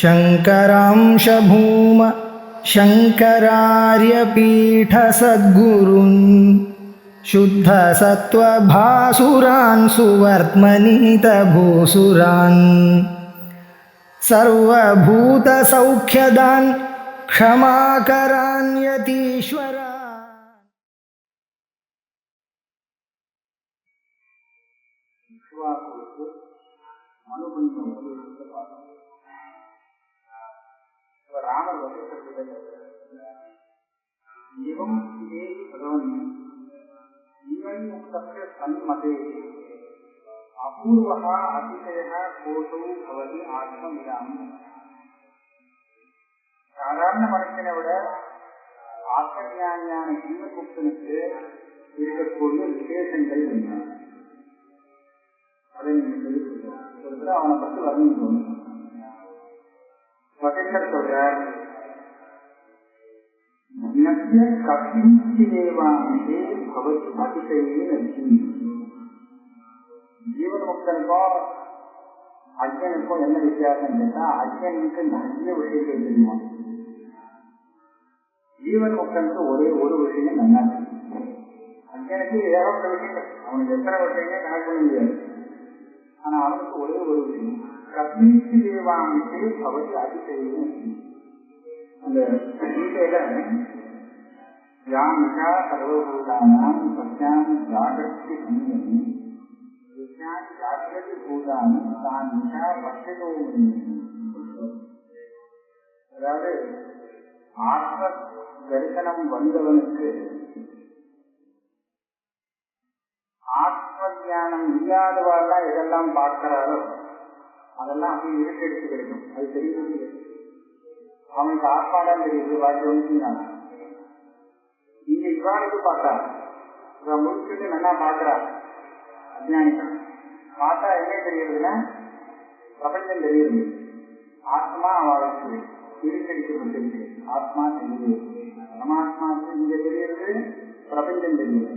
शङ्करांश भूम शङ्करार्यपीठसद्गुरून् शुद्धसत्त्वभासुरान् सुवर्त्मनीतभूसुरान् सर्वभूतसौख्यदान् क्षमाकरान् यतीश्वरान्. रामर वशिष्ठ एवं भगवन् जीवन मुक्तस्य सन्मते अपूर्वः अतिशयः कोशो भवति आत्मविरामि. சாதாரண மனுஷனை விட ஆத்மஞானியான ஜீவன் முக்தனுக்கு இருக்கக்கூடிய விசேஷங்கள் என்ன அதை நீங்க சொல்லிக் அவனை பற்றி வர்ணிக்கணும். வசிஷ்டர் சொல்றார், ஜீவன் முக்தனுக்கும் அஜ்ஞனுக்கும் என்ன வித்தியாசம் கேட்டா, அஜ்ஞனுக்கு நிறைய விஷயங்கள் தெரியுமா, ஜீவன் முக்தனுக்கு ஒரே ஒரு விஷயம் நல்லா தெரியும். அஜ்ஞனுக்கு ஏகப்பட்ட விஷயங்கள், அவனுக்கு எத்தனை விஷயமே கணக்கு பண்ண முடியாது. ஆனா அவனுக்கு ஒரே ஒரு விஷயம், கபீசி தேவாமிசே பவதி அதிசயம். அந்த கீதையில யாமிஷா சர்வபூதானாம் சத்யாம் ஜாகர்த்தி சம்யமி விஜயான் ஜாகிரதி பூதானி தான் நிஷா பட்சதோமி. அதாவது ஆத்ம தரிசனம் வந்தவனுக்கு ஆத்ம தியானம் இல்லாதவாள்லாம் எதெல்லாம் பார்க்கிறாரோ அதெல்லாம் அப்படி இருட்டெடுத்து கிடைக்கும். அது தெரியுது, அவனுக்கு ஆத்மாதான் தெரியுது. வாக்கியம் இங்க இவ்வாறு பார்த்தா முடிச்சுட்டு நல்லா பார்க்கிறா அஜ்ஞானிகள் பார்த்தா என்ன தெரியுதுன்னா பிரபஞ்சம் தெரியுது. ஆத்மா அவளுக்கு இருட்டடிக்கப்பட்டிருக்கு, ஆத்மா தெரியுது. பரமாத்மாவுக்கு இங்க தெரியுது, பிரபஞ்சம் தெரியுது.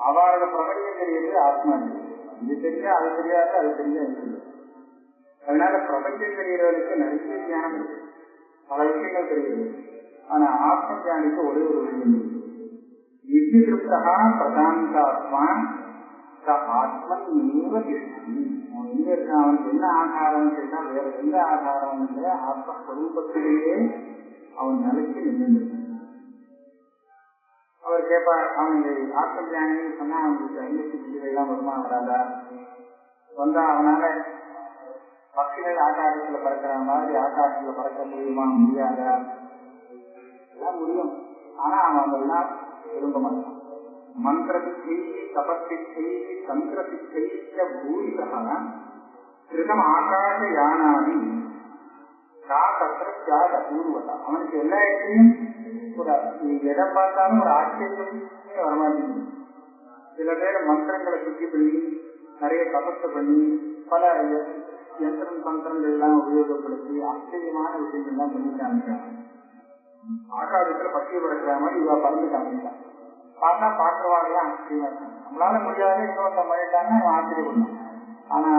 அவளோட பிரபஞ்சம் தெரியுது, ஆத்மா தெரியுது. இது தெரிஞ்சா அது தெரியாது, அது தெரிஞ்சா இருக்குது. அதனால பிரபஞ்சம் தெரிகிறவருக்கு நிறைய தியானம் இருக்கு, பல விஷயங்கள் தெரியுது. ஆனா ஆத்ம தியானிக்கு ஒரே ஒரு விஷயம் இருக்கு, நித்திருப்தா பிரசாந்தாத்மா ஆத்மன் நீவ திருஷ்டி. அவன் எங்க இருக்கான், அவனுக்கு என்ன ஆகாரம் கேட்டா வேற எந்த ஆகாரம் இல்லை, ஆத்மஸ்வரூபத்திலேயே அவன் நிலைக்கு நின்று. அவர் கேட்பார், அவனுக்கு ஆத்ம தியானின்னு சொன்னா அவனுக்கு 56 எல்லாம் வருமா வராதா, வந்தா அவனால பக்திகள் ஆகாரத்துல பறக்கிற மாதிரி ஆகாரத்துல பறக்க முடியுமா முடியாதா, எல்லாம் முடியும். ஆனா அவன் அதெல்லாம் விரும்ப மாட்டான். மந்திரசித்தை தபசித்தை தந்திரசித்தை பூரிதா கிருதம் ஆகாச யானாதி காத்திர அபூர்வதா. அவனுக்கு எல்லா இடத்தையும் ஒரு எதை பார்த்தாலும் ஒரு ஆச்சரியமே வரமாட்டேங்குது. சில பேர் மந்திரங்களை சுத்தி பண்ணி நிறைய தபத்தை பண்ணி பல யந்திரம் தந்திரங்கள் எல்லாம் உபயோகப்படுத்தி ஆச்சரியமான விஷயங்கள்லாம் பண்ணி காமிக்கிறாங்க. ஆகாசத்துல பற்றி பறக்கிற மாதிரி இவா பறந்து காமிக்கிறான். பார்த்தா பார்க்கிறவாங்கலாம் ஆச்சரியமா இருக்காங்க. நம்மளால முடியாத இன்னொருத்த பண்ணிட்டாங்கன்னா அவன் ஆச்சரியப்படணும். ஆனா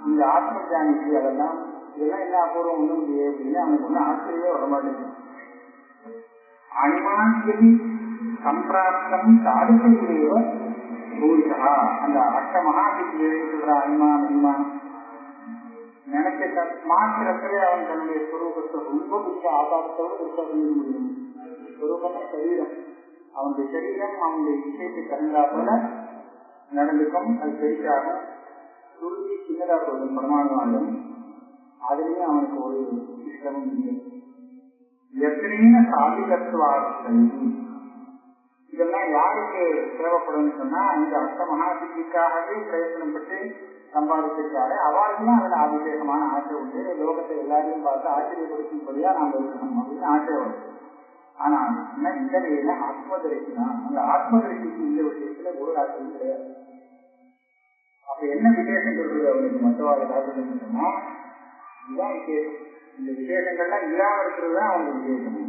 இந்த ஆத்ம ஜானிக்கு அதெல்லாம் இதெல்லாம் என்ன அபூர்வம் ஒன்றும் இல்லையே அப்படின்னு அவனுக்கு ஒன்றும் ஆச்சரியமே வரமாட்டேங்குது. அனிமான்யதி சம்பிராப்தம் சாதிசையிலேவ பூரிதா. அந்த அஷ்ட மகாசித்தியை சொல்ற அனிமான் அனிமான் நினைக்க மாத்திரத்திலே அவன் தன்னுடைய ஸ்வரூபத்தை ரொம்ப பிடிச்ச ஆதாரத்தோடு இருக்க முடியும். ஸ்வரூபமே சரீரம், அவனுடைய சரீரம் அவனுடைய விஷயத்தை கண்டா போல நடந்துக்கும். அது பெரிசாகும், சுருதி சின்னதாக போதும் பரமாணுவாலும் அதுலேயே அவனுக்கு ஒரு இஷ்டமும் இல்லை. எத்தனையான சாதிகத்துவார்கள் இதெல்லாம் யாருக்கு தேவைப்படும் சொன்னா, இந்த அஷ்ட மகாசித்திக்காகவே பிரயத்தனம் பட்டு சம்பாதிச்சிருக்காரு. அவர்களும் அதில் ஆதிசேஷமான ஆசை உண்டு. லோகத்தை எல்லாரையும் பார்த்து ஆச்சரியப்படுத்தும்படியா நாம் இருக்கணும் அப்படின்னு ஆசை வருது. ஆனா இந்த வேலை ஆத்மதரிசி தான். அந்த ஆத்மதரிசிக்கு இந்த விஷயத்துல ஒரு ஆச்சரியம் கிடையாது. அப்ப என்ன விசேஷம் இருக்குது அவனுக்கு மற்றவாத காரணம் சொன்னா இதுதான் விசேஷம். இந்த விசேஷங்கள்லாம் இல்லாம இருக்கிறது தான் அவனுக்கு விசேஷம்.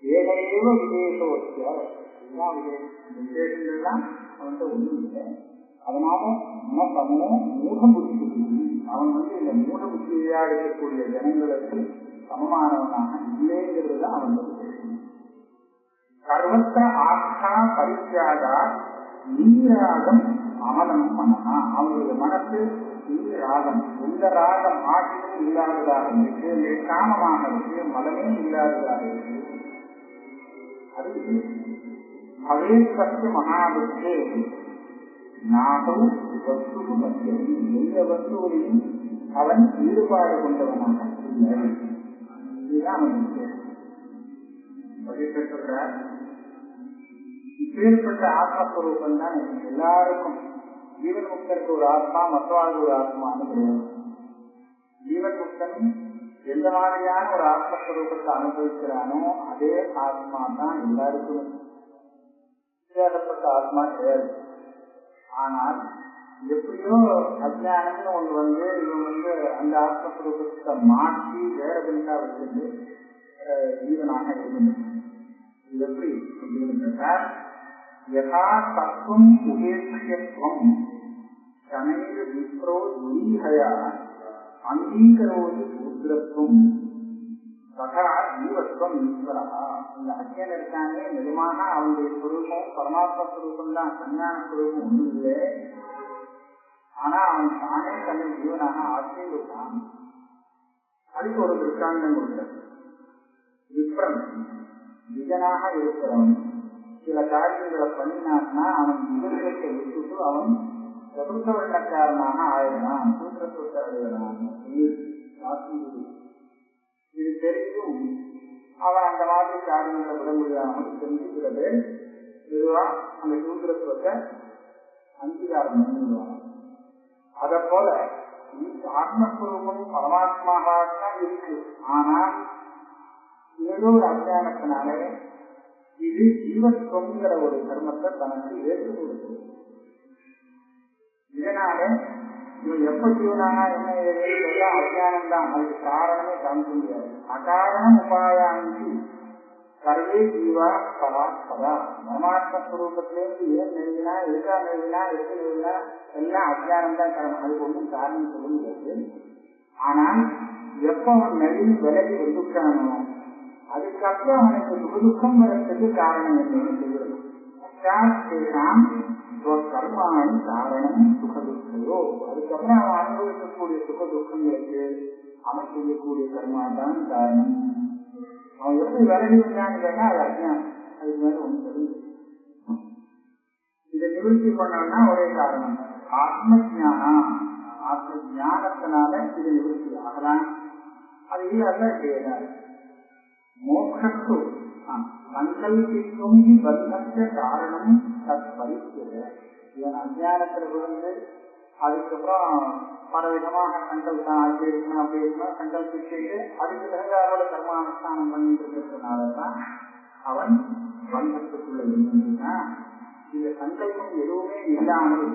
ஏகையேவ விசேஷோத்தியா இதுதான் விசேஷம். இந்த விசேஷங்கள்லாம் அவன்கிட்ட ஒன்றும் இல்லை. அதனால மூட புத்தி அவன் இந்த மூட புத்தியா இருக்கக்கூடிய ஜனங்களுக்கு சமமானவனாக இல்லைங்கிறது தான் அவனுடைய விஷயம். சர்வத்திர ஆஸ்தா பரித்தியாகா நீராகம் அமலம் மனஹா. அவனுடைய மனசு நீராகம், எந்த ராகம் ஆட்சியும் இல்லாததாக இருக்கு, நிஷ்காமமாக இருக்கு, மதமே இல்லாததாக இருக்கு. அது அதே சத்திய மகாபுத்தே நாகம் வஸ்து மத்தியம், எந்த வஸ்துவையும் அவன் ஈடுபாடு கொண்டவனாக இல்லை. இதுதான் அவன் சொல்றார். இப்பேற்பட்ட ஆத்மஸ்வரூபம் தான் எல்லாருக்கும். ஜீவன் முக்தனுக்கு ஒரு ஆத்மா, மற்றவாழ்வு ஒரு ஆத்மான்னு கிடையாது. ஜீவன் முக்தன் எந்த மாதிரியான ஒரு ஆத்மஸ்வரூபத்தை அனுபவிக்கிறானோ அதே ஆத்மா தான் எல்லாருக்கும். வித்தியாசப்பட்ட ஆத்மா கிடையாது. ஆனால் எப்படியோ அஜ்ஞானம்னு ஒன்று இவன் அந்த ஆத்மஸ்வரூபத்தை மாற்றி வேற பெண்ணா வச்சிருந்து ஜீவனாக இருந்தது. இது எப்படி அப்படின்னு யதா தத்துவம் உபேட்சியத்துவம் சனைர் விப்ரோ துரீஹயா அங்கீகரோதி சூத்திரத்துவம் ததா ஜீவத்துவம் ஈஸ்வரா. இந்த அஜ்ஞன் இருக்கானே நிஜமாக அவனுடைய ஸ்வரூபம் பரமாத்ம ஸ்வரூபம் தான், சஞ்ஞான ஸ்வரூபம் ஒன்றும் இல்லை. ஆனா அவன் தானே தன்னை ஜீவனாக ஆட்சியிருக்கான். அதுக்கு ஒரு திருஷ்டாந்தம் கொடுத்தது. விப்ரன் விஜனாக இருக்கிறவன் சில காரியங்களை பண்ணினான்னா அவன் விஜயத்தை விட்டுட்டு அவன் சதுர்த்த வெள்ளக்காரனாக ஆயிடுறான், சூத்திரத்தை அடைகிறான். இது தெரியும் அவன் அந்த மாதிரி காரியங்களை விட முடியாமல் தெரிஞ்சுக்கிறது. இதுவா அந்த சூத்திரத்துவத்தை அங்கீகாரம் பண்ணிடுவான். அத போல ஆத்மஸ்வரூபம் பரமாத்மாவாகத்தான் இருக்கு. ஆனால் ஏதோ ஒரு அஜ்ஞானத்தினாலே இது ஜீவத்துவங்கிற ஒரு கர்மத்தை தனக்கு ஏற்றுக் கொடுக்குது. இதனாலே இவன் எப்ப ஜீவனானா என்ன ஏதோ அஜ்ஞானம் தான், அதுக்கு காரணமே காமிக்க முடியாது. அகாரணம் உபாயாந்தி சர்வே ஜீவா பரா பரா. பரமாத்மஸ்வரூபத்திலேருந்து ஏன் நெருங்கினா, எதுக்கா நெருங்கினா, எப்படி நெருங்கினா எல்லாம் அஜ்ஞானம் தான் காரணம். அதுக்கு ஒன்றும் காரணம் சொல்ல முடியாது. ஆனால் எப்ப அவன் நெருங்கி விலகி வந்துட்டானோ அதுக்கப்புறம் அவனுக்கு சுகதுக்கம் வரத்துக்கு காரணம் என்னன்னு சொல்கிறது. கர்மாணி காரணம் சுகதுக்கையோ. அதுக்கப்புறம் அவன் அனுபவிக்கக்கூடிய சுகதுக்கங்களுக்கு அவன் செய்யக்கூடிய கர்மா தான் காரணம். அவன் எப்படி விலகி வந்தான்னு கேட்டா அது அஜ்ஞானம். அதுக்கு மேல ஒன்று தெரியுது. இதை நிவர்த்தி பண்ணா ஒரே காரணம் ஆத்ம ஜானம். ஆத்ம ஜானத்தினால இது நிவர்த்தி ஆகலாம். அது இல்லாத கிடையாது. மோக்ஷத்து சங்கல்பிக்கும் பந்தத்த காரணம் தத் பரிசுது. இவன் அஞ்ஞானத்தில் விழுந்து அதுக்கப்புறம் பல விதமாக சங்கல்பம் அப்படி இருக்கணும் அப்படி இருக்கணும் சங்கல்பிச்சு அதுக்கு பிறகு கர்மானுஷ்டானம் பண்ணிட்டு இருக்கிறதுனாலதான் அவன் பந்தத்துக்குள்ள இருந்துன்னா இந்த சங்கல்பம் எதுவுமே இல்லாமல்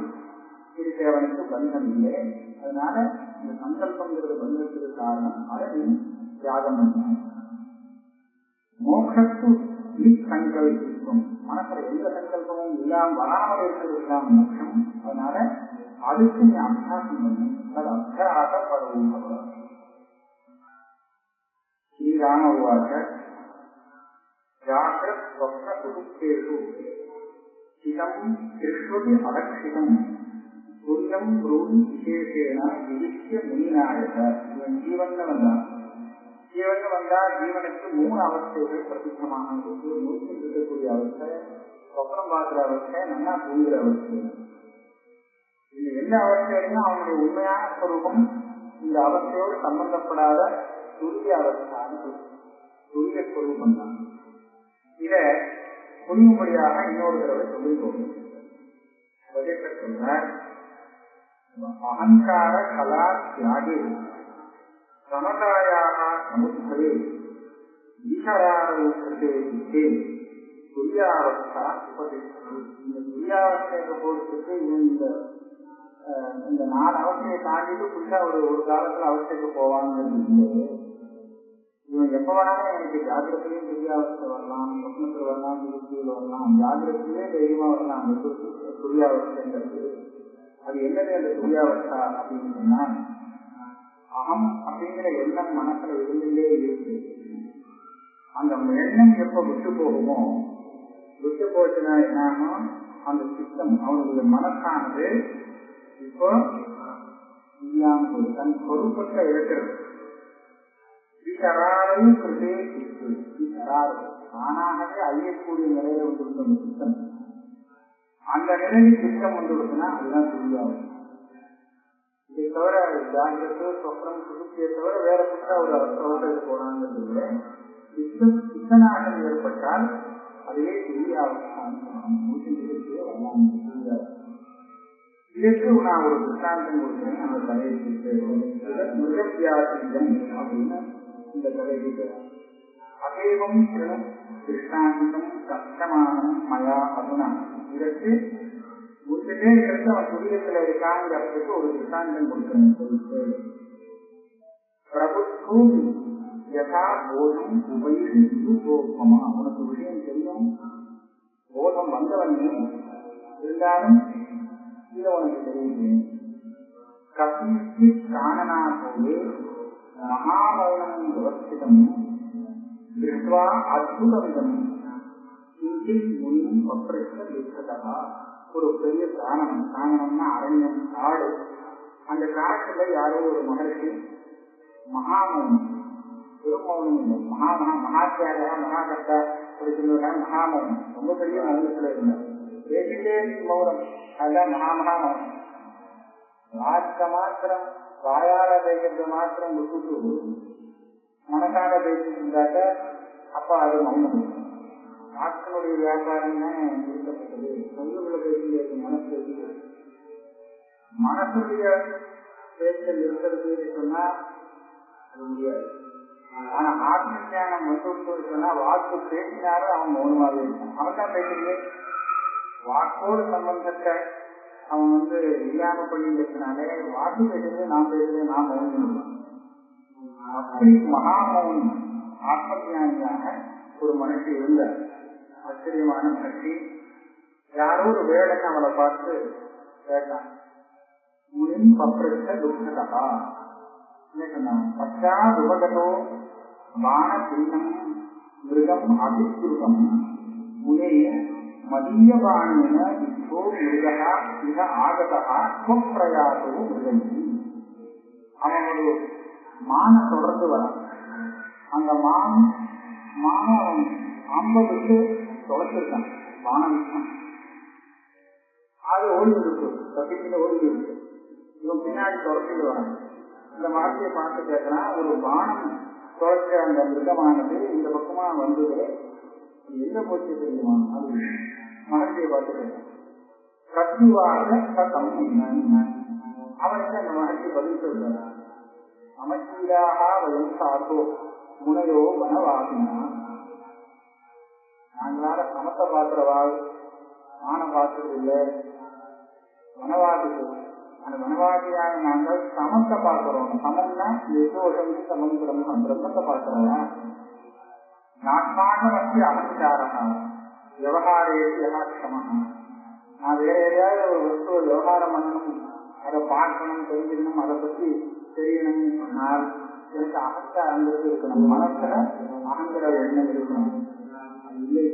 இருக்க அவனுக்கு பந்தம் இல்லை. அதனால இந்த சங்கல்பங்கிறது பந்தத்துக்கு காரணம். அதை நீ தியாகம் பண்ண. மோக்ஷத்து சங்கல்பிக்கும் மனசுல எந்த சங்கல்பமும் இல்லாம வராமல் இருக்கிறதுதான் மோட்சம். அதனால அதுக்கு நீ அபியாசம் பண்ணும். அது அபியாச பருவம். ஸ்ரீராம உவாச்ச ஜாகிரத் ஸ்வப்ன சுசுப்தேஷு சிதம் திருஷ்வதி அலட்சிதம் துரியம் ப்ரூமி விசேஷேன விதிஷ்ய முனிநாயக. இவன் ஜீவன் வந்தான். ஜீவன் வந்தா ஜீவனுக்கு 3 அவஸ்தைகள் பிரசித்தமாக இருக்கு. மூச்சில் இருக்கக்கூடிய அவஸ்தை, சொப்னம் பார்க்கிற அவஸ்தை, நல்லா தூங்குகிற அவஸ்தை. இது எந்த அவஸ்தையிலும் அவனுடைய உண்மையான ஸ்வரூபம் இந்த அவஸ்தையோடு சம்பந்தப்படாத துரிய அவஸ்தான துரிய ஸ்வரூபம் தான். இதை புரியும்படியாக இன்னொரு தடவை சொல்லிக்கோங்க. சொல்ற அகங்கார கலா தியாகி சமதாயாக சமுத்பவே ஈஸ்வராரோக்கியத்தை விட்டே துரியாவஸ்தா உபதேசம். இந்த துரியாவஸ்தையை போறதுக்கு இந்த 4 அவஸ்தையை தாண்டிட்டு புதுசா ஒரு காலத்துல அவஸ்தைக்கு போவாங்கிறது. இவன் எப்ப வேணாலும் எனக்கு ஜாகிரத்திலையும் துரியாவஸ்தை வரலாம், சொப்னத்தில் வரலாம், திருச்சியில் வரலாம், ஜாகிரத்திலே தைரியமா வரலாம். துரியாவஸ்தைங்கிறது அது என்னது? அந்த துரியாவஸ்தா அப்படின்னு சொன்னா அகம் அப்படிங்கிற எண்ணம் மனசுல இருந்துட்டே இருக்கு. அந்த எண்ணம் எப்ப விட்டு போகுமோ, விட்டு போச்சுன்னா என்னன்னா அந்த சித்தம் அவனுடைய மனசானது இப்போ இல்லாம போது தன் பொறுப்பற்ற இருக்கிறது. தானாகவே அழியக்கூடிய நிலையில வந்துருக்கும் சித்தம். அந்த நிலையில் சித்தம் வந்துருக்குன்னா அதுதான் தெரியாது. இதை தவிர ஜாகிரத்து சொப்னம் சுருக்கியை தவிர வேற புத்தா ஒரு அவசரத்துக்கு போனாங்கிறது சித்தனாகம் ஏற்பட்டால் அதுவே தெரியாது. இதற்கு நான் ஒரு திருஷ்டாந்தம் கொடுக்கிறேன். அந்த கதையை மிருகவியாசம் அப்படின்னு இந்த கதைக்கு அதேவம் திருஷ்டாந்தம் கஷ்டமானம் மயா அதுனா இதற்கு முடிச்சுட்டே இருக்கிறது அவன் துரியத்துல இருக்காங்கிறதுக்கு ஒரு திருஷ்டாந்தம் கொடுக்கிறேன். பிரபுக்கு யதா போதம் உபயோகி போகமா, உனக்கு விஷயம் தெரியும், போதம் வந்தவனே இருந்தாலும் இதை உனக்கு தெரியுது. கசிக்கு காணனாகவே மகாமௌனம் விவஸ்திதம் திருஷ்வா அத்புதம் முன்னும் பப்ரதா. ஒரு பெரிய காரணம், காரணம்னா அரண்யம், காடு. அந்த காட்டுல யாரோ ஒரு மகர்ஷி மகாமௌனம், திருமௌனம் இல்லை, மகாத்தியாக மகாகர்த்தா சொல்லுவாங்க. மகாமௌனம் ரொம்ப பெரிய மௌனத்துல இருந்தார். பேசிட்டே மௌனம், அதுதான் மகாமௌனம். வாக்க மாத்திரம் வாயார பேசுறது மாத்திரம் விட்டுட்டு மனசார பேசிட்டு இருந்தாக்க அப்ப அது மௌனம். வாக்கினுடைய வியாபாரம் தான் இருக்கப்பட்டது. சொல்லுகளை பேசுகிறது மனசு பேசுகிறது. மனசுடைய பேசல் இருக்கிறது சொன்னா அது முடியாது. ஆனா ஆத்ம ஞானம் வந்து சொன்னா வாக்கு பேசினாலும் அவன் மௌனமாகவே இருக்கான். அவன் தான் பேசுறது. வாக்கோடு சம்பந்தத்தை அவன் இல்லாம பண்ணி பேசினாலே வாக்கு பேசுறது நான் பேசுறேன், நான் மௌனம். அப்படி மகாமௌனம் ஆத்ம ஞானியாக ஒரு மனுஷி இருந்த ஆச்சரியமான மனுஷி. யாரோ ஒரு வேடன் அவளை பார்த்து கேட்டான், முனின் பப்ரத்த துக்கதா சொன்னான். பச்சா உபகதோ பான சின்னம் மிருகம் அபிஸ்ருதம் முனே மதிய பாணின விஸ்வோ மிருகா மிக ஆகதா ஸ்வப்பிரயாசோ மிருகி. அவன் ஒரு மான தொடர்ந்து வரான். அந்த மானம் அவன் அம்பதுக்கு தொலைச்சிருக்கான். மானம் அது ஓடி இருக்கு, தப்பிச்சுட்டு ஓடி இருக்கு. இவன் பின்னாடி தொடர்ச்சிட்டு வரான். இந்த மகர்ஷியை பார்த்து கேட்கிறான், ஒரு பானம் தொலைச்ச அந்த மிருகமானது இந்த பக்கமா வந்தது, எங்க போச்சு தெரியுமா? அது மகர்ஷியை பார்த்து கேட்கிறான். கத்திவாக சத்தம். அவனுக்கு அந்த மகர்ஷி பதில் சொல்றான், அமசீராக வயம் சாத்தோ முனையோ வனவாசினா. நாங்களால சமத்தை பாக்குறவாள் மானம் பார்த்தது இல்லை, வனவாசிகள். அந்த வனவாசியான நாங்கள் சமத்தை பார்க்கிறோம். சமம்னா நிர்தோஷம் சமம் பிரம்மம், பிரம்மத்தை பார்க்கிறோம். நாட்மானமத்தி அகங்காரா விவகாரே யதாட்சமா. நான் வேற ஏதாவது ஒரு வஸ்துவை விவகாரம் பண்ணணும், அதை பார்க்கணும், தெரிஞ்சுக்கணும், அதை பத்தி தெரியணும்னு சொன்னால் எனக்கு அகங்காரங்கிறது இருக்கணும். மனசுல அகங்கிற எண்ணம் இருக்கணும். அது இல்லை.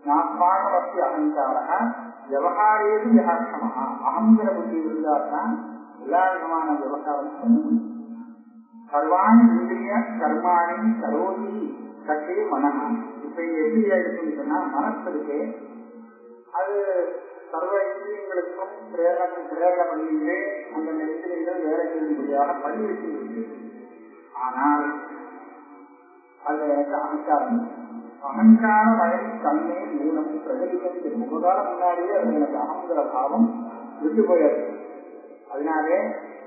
நாட்மானமத்தி அகங்காரா விவகாரேது யதாட்சமா. அகங்கிற புத்தி இருந்தால்தான் எல்லா விதமான விவகாரம் பண்ணணும். சர்வாணி இந்திரிய கர்மாணி கரோதி கட்டே மனஹா. இப்ப இங்க எப்படி ஆயிடுச்சுன்னு சொன்னா, மனசு இருக்கு, அது சர்வ இந்திரியங்களுக்கும் பிரேரணை பண்ணிட்டு அந்த இந்திரியங்கள் வேலை செய்யும்படியாக பண்ணி வச்சிருக்கு. ஆனால் அது எனக்கு அகங்காரம். அகங்கார வயது கண்ணே மூலம் பிரகடிக்கிறது. முககாலம் முன்னாடியே அது எனக்கு அகங்கிற பாவம் விட்டு போயிருக்கு. அதனாலே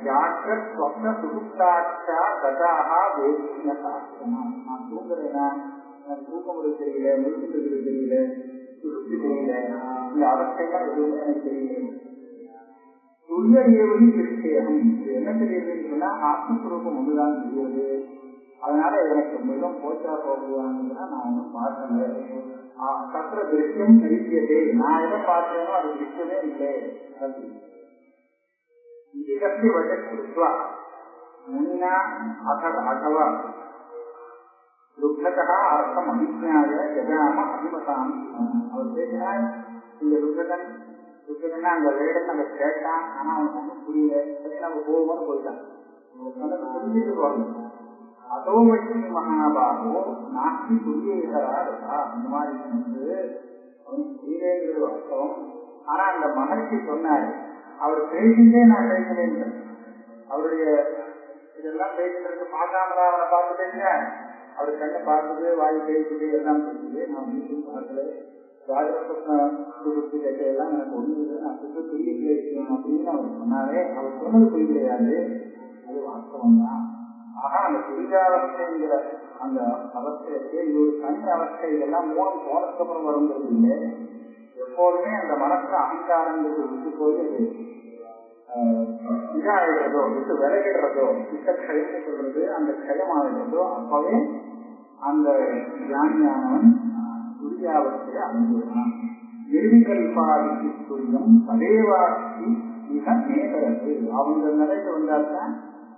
ஜாக்கிரத் ஸ்வப்ன சுசுப்தாட்சா கதாகா வேதின சாஸ்திரமா. நான் தூங்குறேன்னா எனக்கு தூக்கம் முடிவு தெரியல, முழுக்க தெரியல, சுசுப்தி தெரியல, இந்த அவஸ்தைகள் எதுவுமே எனக்கு தெரியல. துரிய ஏவதி திருஷ்டேகம். இது என்ன தெரியுதுன்னு சொன்னா ஆத்மஸ்வரூபம் ஒன்றுதான் தெரியுது. அதனால எனக்கு மிகவும் போச்சா போகுதான்னு நான் ஒன்றும் பார்க்கல. சத்திர திருஷ்யம் நிறுத்தியதே. நான் எதை பார்த்தேனோ அது திருஷ்யமே இல்லை. இதற்கு வஜத்வா முனினா அகவா ருக்த உன்னதா அர்த்தம் அபிஜாய ஜகாம அபிமதாம். அவர் பேசினார், இந்த ருத்ரகன் அந்த வேடன் அங்க கேட்டான், ஆனா அவனுக்கு ஒன்றும் புரியல. சரி நம்ம போவோம்னு போயிட்டான். புரிஞ்சுட்டு போகணும். அதோ வச்சு மகாபாகோ நாஸ்தி புரியேதரா, இந்த மாதிரி வந்து அவனுக்கு புரியலேங்கிறது வாஸ்தவம். ஆனா அந்த மகர்ஷி சொன்னாரு, அவர் பேசிட்டே நான் பேசுறேன். அவருடைய இதெல்லாம் பேசுறதுக்கு பார்க்காமலா அவனை பார்த்து பேசுறேன். அவர் கண்ணை பார்த்துட்டு வாய் பேசுது எல்லாம் பேசுது. நான் வீட்டும் பார்க்கல, ராஜரத்ன கேட்கலாம் எனக்கு ஒண்ணு இல்லை, நான் சுத்த புரிய அப்படின்னு அவர் சொன்னாரே. அவர் சொன்னது புரியலையாது, அது வாஸ்தவம் தான். ஆனா அந்த புரியாவஸ்தைங்கிற அந்த அவஸ்தைக்கு இது ஒரு தனி அவஸ்தை. இதெல்லாம் மூலம் போனதுக்கு அப்புறம் வருங்கிறது இல்லை. எப்போதுமே அந்த மனசுல அகங்காரங்கிறது விட்டு போய் அது இதாகிறதோ, விட்டு விலகிடுறதோ, விட்ட கயத்தை சொல்றது அந்த கயமாகிறதோ, அப்பவே அந்த ஞானியானவன் புரியாவஸ்தையை அடைஞ்சிருக்கான். எரிகல்பாதிக்கு துரியம் அதேவாசி மிக நேதரது. அவங்க நிலைக்கு வந்தால்தான்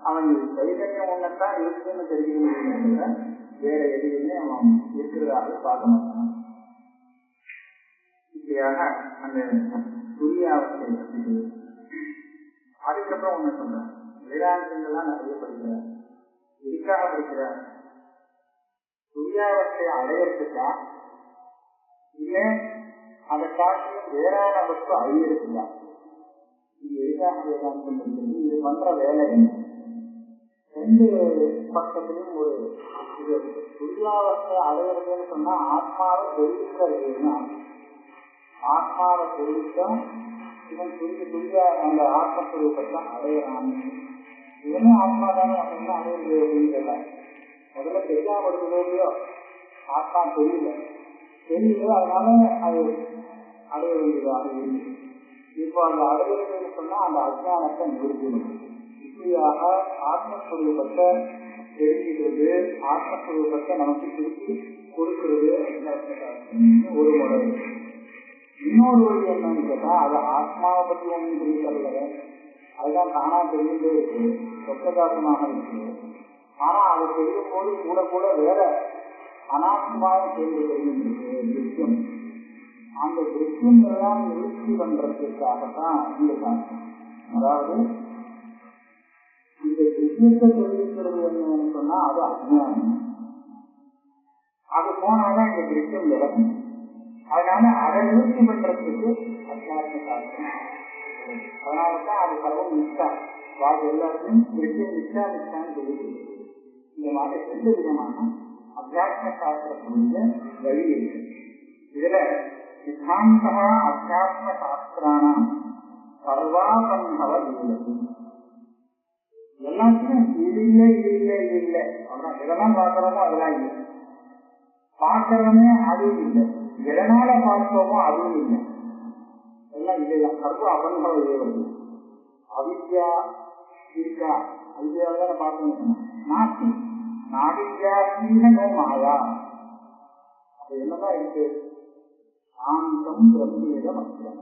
அவன் சைதன்யம் ஒன்னதான் இருக்குன்னு தெரிஞ்சுக்க, வேற எதுவுமே அவன் இருக்கிறதாக பார்க்க மாட்டான். இப்படியாக அந்த துரியாவஸ்தை. அதுக்கப்புறம் ஒண்ணு சொல்றேன், வேதாந்தங்கள்லாம் நிறைய படிக்கிறார். எதுக்காக படிக்கிறார்? துரியாவஸ்தையை அடையறதுக்கா, இல்லை அதை காட்டிலும் வேறான வஸ்து அழியறதுக்கா? இது எதுக்காக வேதாந்தம் படிக்கிறது? இது பண்ற வேலை என்ன? ரெண்டு பக்கத்திலும் ஒரு இது. துரியாவஸ்தை அடையிறதுன்னு சொன்னா ஆத்மாவை தெரிவிக்கிறதுன்னா, ஆத்மாவை தெரிவிக்க இவன் துரியா அந்த ஆத்மஸ்வரூபத்தை அடையிறான். இவனும் ஆத்மா தானே அப்படின்னு அடையிறது அப்படின்றல. முதல்ல தெரியாம இருக்கிறதோ ஆத்மா தெரியல, அதனால அது அடைய வேண்டியதாக இருக்கு. இப்போ அந்த அடையிறதுன்னு சொன்னா அந்த அஜ்ஞானத்தை நிறுத்தணும். இப்படியாக ஆத்மஸ்வரூபத்தை தெரிஞ்சுக்கிறது, ஆத்மஸ்வரூபத்தை நமக்கு திருப்பி கொடுக்கிறது ஒரு முறை. இன்னொரு வழி என்னன்னு கேட்டா, அது ஆத்மாவை பற்றி ஒன்றும் தெரியல, அதுதான் தானா தெரிஞ்சே இருக்கு, சொத்ததாசமாக இருக்கு. ஆனா அது தெரியும் போது கூட கூட வேற அனாத்மாவை சேர்ந்து தெரிஞ்சிருக்கு திருஷ்யம். அந்த திருஷ்யம் எல்லாம் நிறுத்தி பண்றதுக்காகத்தான் இந்த சாஸ்திரம். அதாவது இந்த திருஷ்யத்தை தெரிவிக்கிறது என்னன்னு சொன்னா அது அஜ்ஞானம். அது போனாதான் இந்த திருஷ்யம் விளக்கும். அதனால அதை நிறுத்தி பண்றதுக்கு அத்தியாத்ம சாஸ்திரம். அதனாலதான் அது சர்வம் நிஷ்டா. வாழ்க்கை எல்லாத்தையும் திருஷ்யம் நிஷ்டா நிஷ்டான்னு தெரிவிக்கிறது. இந்த மாதிரி ரெண்டு விதமான அத்தியாத்ம சாஸ்திரத்தினுடைய வழி இருக்கு. இதுல சித்தாந்தா அத்தியாத்ம சாஸ்திரானாம் சர்வாசம்பவ லீலதி. எல்லாத்தையும் இது இல்லை இது இல்லை இது இல்லை, அவ்வளவுதான். எதெல்லாம் பார்க்கிறோமோ அதெல்லாம் இல்லை, பார்க்கிறோமே அதுவும் இல்லை, எதனால பார்த்தோமோ அதுவும் இல்லை, எல்லாம் இல்லைதான். சர்வ அபங்கவ லீலதி. அவித்யா இருக்கா? அவித்யாவில பார்க்கணும். நாஸ்தி நாவித்யாசீனோ மாயா. அது என்னதான் இருக்கு? ஆந்தம் பிரம்மேத மத்தியம்.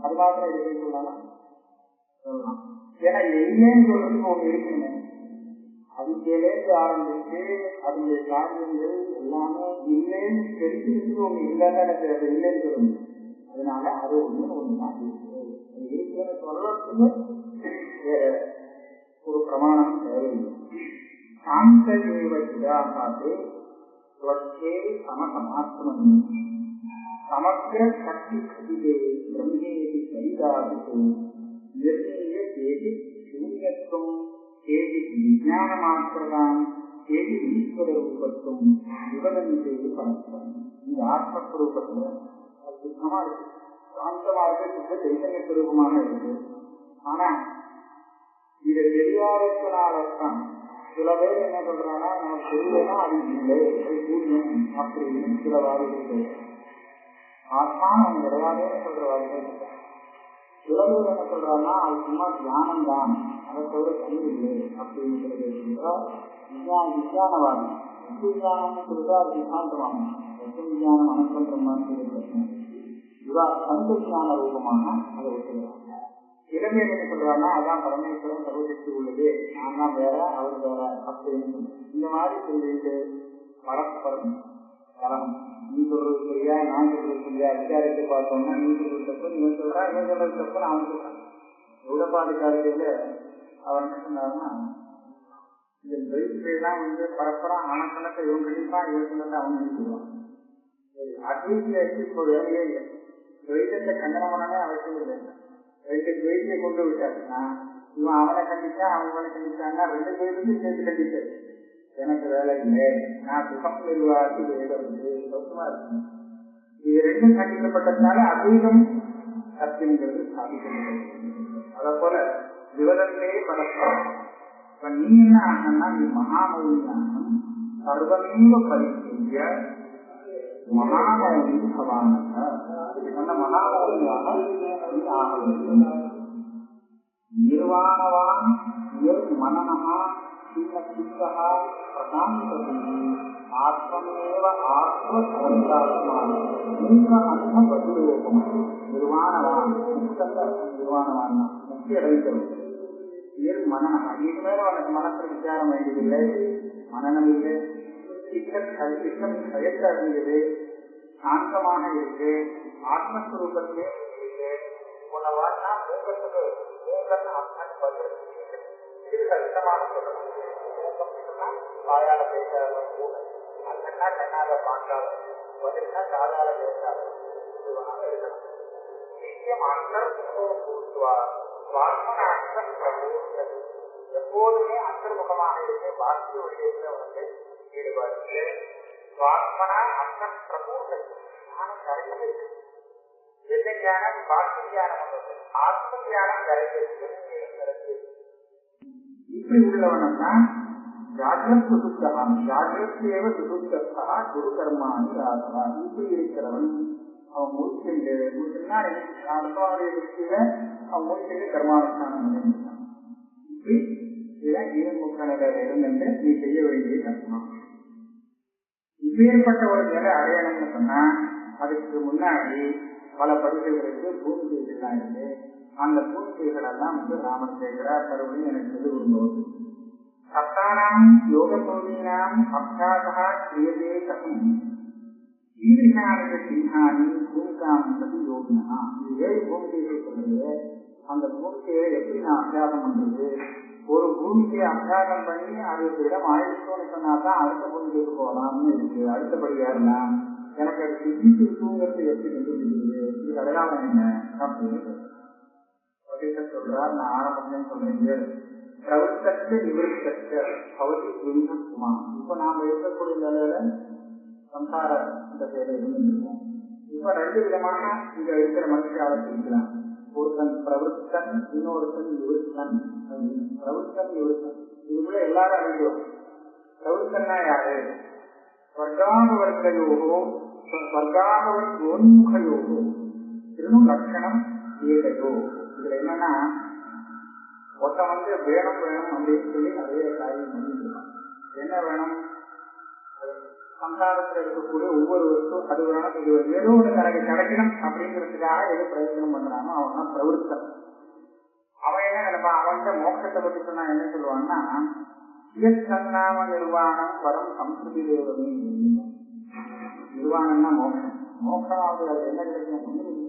அது மாதிரி இருக்கு சொல்லலாம். ஏன்னா இல்லைன்னு சொல்றதுக்கு ஒன்று இருக்குங்க. அவித்யிலேருந்து ஆரம்பிச்சு அதனுடைய காரியங்கள் எல்லாமே இல்லைன்னு தெரிஞ்சுட்டு ஒன்று இல்லைன்னு எனக்கு அது இல்லைன்னு சொல்லுங்க. அதனால அது ஒண்ணுதான் இருக்கு. இருக்குன்னு சொல்றதுக்கு வேற ஒரு பிரமாணம் தேவையில்லை. சாந்த தேவதாபாத்து சமசமாத்மனி சமக்கிர சக்தி கதிதே பிரம்மேதி சரிதாதித்து நிர்ணய கேதி சூன்யத்துவம் கேதி விஞ்ஞான மாத்திரதாம் கேதி ஈஸ்வர ரூபத்துவம் விவதந்தே பரஸ்பரம். இந்த ஆத்மஸ்வரூபத்துல அது சுத்தமா இருக்கு, சாந்தமா இருக்கு, சுத்த சைத்தன்ய ஸ்வரூபமாக இருக்கு. ஆனா இதை தெரியாததுனால்தான் சில பேர் என்ன சொல்றாங்கன்னா, நமக்கு தெரியலன்னா அது இல்லை, அது சூன்யம் அப்படின்னு சில வாதிகள். ஆத்மா நம்ம கிடையாதுன்னு சொல்ற வாதிகள் இருக்காங்க. சில பேர் என்ன சொல்றாங்கன்னா, அது சும்மா தியானம் தான், அதை தவிர தனி இல்லை அப்படின்னு சில பேர் சொல்றா. விஞ்ஞானவாதி விஞ்ஞானம்னு சொல்லிட்டு அது சித்தாந்தமாகும். விஞ்ஞானம் அனந்தம் பிரம்மான்னு சொல்லி இவா சந்த விஞ்ஞான ரூபமாக அதை ஒத்துக்கிறாங்க. சில பேர் என்ன சொல்றாங்கன்னா, அதான் பரமேஸ்வரன் சர்வசக்தி உள்ளது, நான் தான் வேற அவர் வேற அப்படின்னு இந்த மாதிரி சொல்லிட்டு பரஸ்பரம் கலகம். நீ சொல்றது சரியா, நான் சொல்றது சரியா, விசாரித்து பார்த்தோம்னா நீ சொல்றது தப்பு, இவன் சொல்றான், இவன் சொல்றது தப்பு, அவன் சொல்றான். உடப்பாடு காலத்தையில அவர் என்ன சொன்னாருன்னா, இந்த துவைத்திலாம் பரஸ்பரம் ஆனக்கணத்தை இவன் கண்டிப்பான், இவன் சொன்னதை அவன் நினைச்சுடுவான். அத்வைத்தியாச்சு இப்போ வேலையே இல்லை. துவைத்தத்தை கண்டனம் பண்ணவே அவசியம் இல்லை. ரெண்டு துவைத்தியை கொண்டு விட்டாருன்னா இவன் அவனை கண்டிச்சான், அவனை கண்டிச்சான்னா ரெண்டு துவைத்தையும் சேர்த்து கண்டிச்சாரு. எனக்கு வேலை இல்லை, நான் சுகம் நிர்வாகி வேதம் சொந்தமா இருக்கு. இது ரெண்டும் கண்டிக்கப்பட்டதுனால அத்வைதம் சத்தியங்கிறது சாதிக்கப்படுகிறது. அதை போல விவதத்தே பரஸ்பரம். இப்ப நீ என்ன ஆகணும்னா, நீ மகாமௌலியானம் சர்வமேவ பரிசெய்ய மகாமௌலி பவானக. அந்த மகாமௌலியாக நீ ஆக வேண்டும். நிர்வாணவான் மனநா சித்தா பிரசாந்ததி ஆத்மேவ ஆத்மசந்தாத்மான அன்ன பதுரோகம். நிர்வாணவான் நிர்வாணவான் முக்கிய அடைக்கிறது. மனநா இதுக்கு மேல உனக்கு மனத்தில் விசாரம் வேண்டியதில்லை, மனநம் இல்லை, சித்தம் செயற்கறியது, சாந்தமாக இருக்கு, ஆத்மஸ்வரூபத்திலே இருக்கு. உணவானா மூக்கத்துக்கு மூக்கன் அர்த்தம் பதில் இது கஷ்டமான சொல்லணும். மூக்கம் சொன்னா வாயால பேசாத மூலம், அண்ணா கண்ணால பார்க்காத, பதில்னா காதால பேசாத, இதுவாக இருக்கணும். நிச்சயம் அந்தர்முகமா வாத்மனாஷ்டம் பிரபோஷது. எப்போதுமே அந்தர்முகமாக இருக்கு. பாக்கிய விஷயத்துல வந்து ஈடுபாடு. வாத்மனா அர்த்தம் பிரபோஷது. ஞானம் நிறைய இருக்கு. என்ன ஞானம்? பாக்கிய ஞானம் வந்தது. ஆத்ம ஞானம் நிறைய இருக்கு. இப்படி உள்ளவனா ஜாகிரத் சுசுப்தகான் ஜாகிரத்தேவ சுசுப்தா குரு கர்மானி ராகவா. இப்படி இருக்கிறவன் அவன் மூச்சுண்டு மூச்சுன்னா அடுத்தவாடைய திருஷ்டியில அவன் மூச்சுண்டு கர்மானுஷ்டானம் பண்ணிருக்கான். இப்படி இதுதான் ஜீவன்முக்த நிலை வேணும் என்று நீ செய்ய வேண்டிய கர்மம். இப்பேற்பட்ட ஒரு நிலை அடையணும்னு சொன்னா அதுக்கு முன்னாடி பல பரிசுகளுக்கு பூமிகைகள்லாம் இருக்கு. அந்த பூமிகைகள் எல்லாம் ராமன் கேட்கிறார், மறுபடியும் எனக்கு சொல்லி விடும்போது சத்தானாம் யோக பூமியினாம் அபியாசா கிரியதே கதம் ஈரிஷானிக சிங்கானி பூமிகாம் சதி யோகினா. இது 7 பூமிகைகள் சொல்றது. அந்த பூமிகையை எப்படி நான் அபியாசம் பண்றது? ஒரு பூமிக்கையை அபியாசம் பண்ணி அதுக்கு இடம் ஆயிடுச்சோன்னு சொன்னாதான் அடுத்த பூமிக்கைக்கு போகலாம்னு இருக்கு. அடுத்தபடியா இருந்தான் எனக்கு அது சிந்தித்து தூங்கிறது எப்படி கண்டுபிடிக்கிறது? இது அடையாளம் என்ன அப்படின்னு சொல்றார். நான் ஆரம்பம் சொல்றீங்க பிரவர்த்தக்க நிவர்த்தக்க அவதி குருமா. இப்ப நாம இருக்கக்கூடிய நிலையில சம்சார செயலை இருந்திருக்கோம். இப்ப 2 விதமாக இங்க இருக்கிற மனுஷாவை பிரிக்கலாம். ஒருத்தன் பிரவர்த்தன், இன்னொருத்தன் நிவர்த்தன். பிரவர்த்தன் நிவர்த்தன் இதுக்குள்ள எல்லாரும் அறிந்தோம். பிரவர்த்தன்னா யாரு? ஸ்வர்காகவர்க்கையோகோ ஸ்வர்காகவர்கோன்முகையோகோ இன்னும் லட்சணம் ஏதையோ. இதுல என்னன்னா ஒருத்தன் வேணும் வேணும் அப்படின்னு சொல்லி நிறைய காரியம் பண்ணிட்டு இருக்கான். என்ன வேணும்? சம்சாரத்தில் இருக்கக்கூடிய ஒவ்வொரு வஸ்தும் அது வேணும், இது ஏதோ ஒரு தனக்கு கிடைக்கணும் அப்படிங்கிறதுக்காக எது பிரயோஜனம் பண்றானோ அவன் தான் பிரவருத்தன். அவன் என்ன நினைப்பான்? அவன்கிட்ட மோட்சத்தை பற்றி சொன்னா என்ன சொல்லுவான்னா, இயற்கண்ணாம நிர்வாணம் வரம் சம்ஸ்கிருதி தேவமே. நிர்வாணம்னா மோட்சம். மோட்சமாவது அது என்ன கிடைக்கும்? ஒன்றும் இல்லை.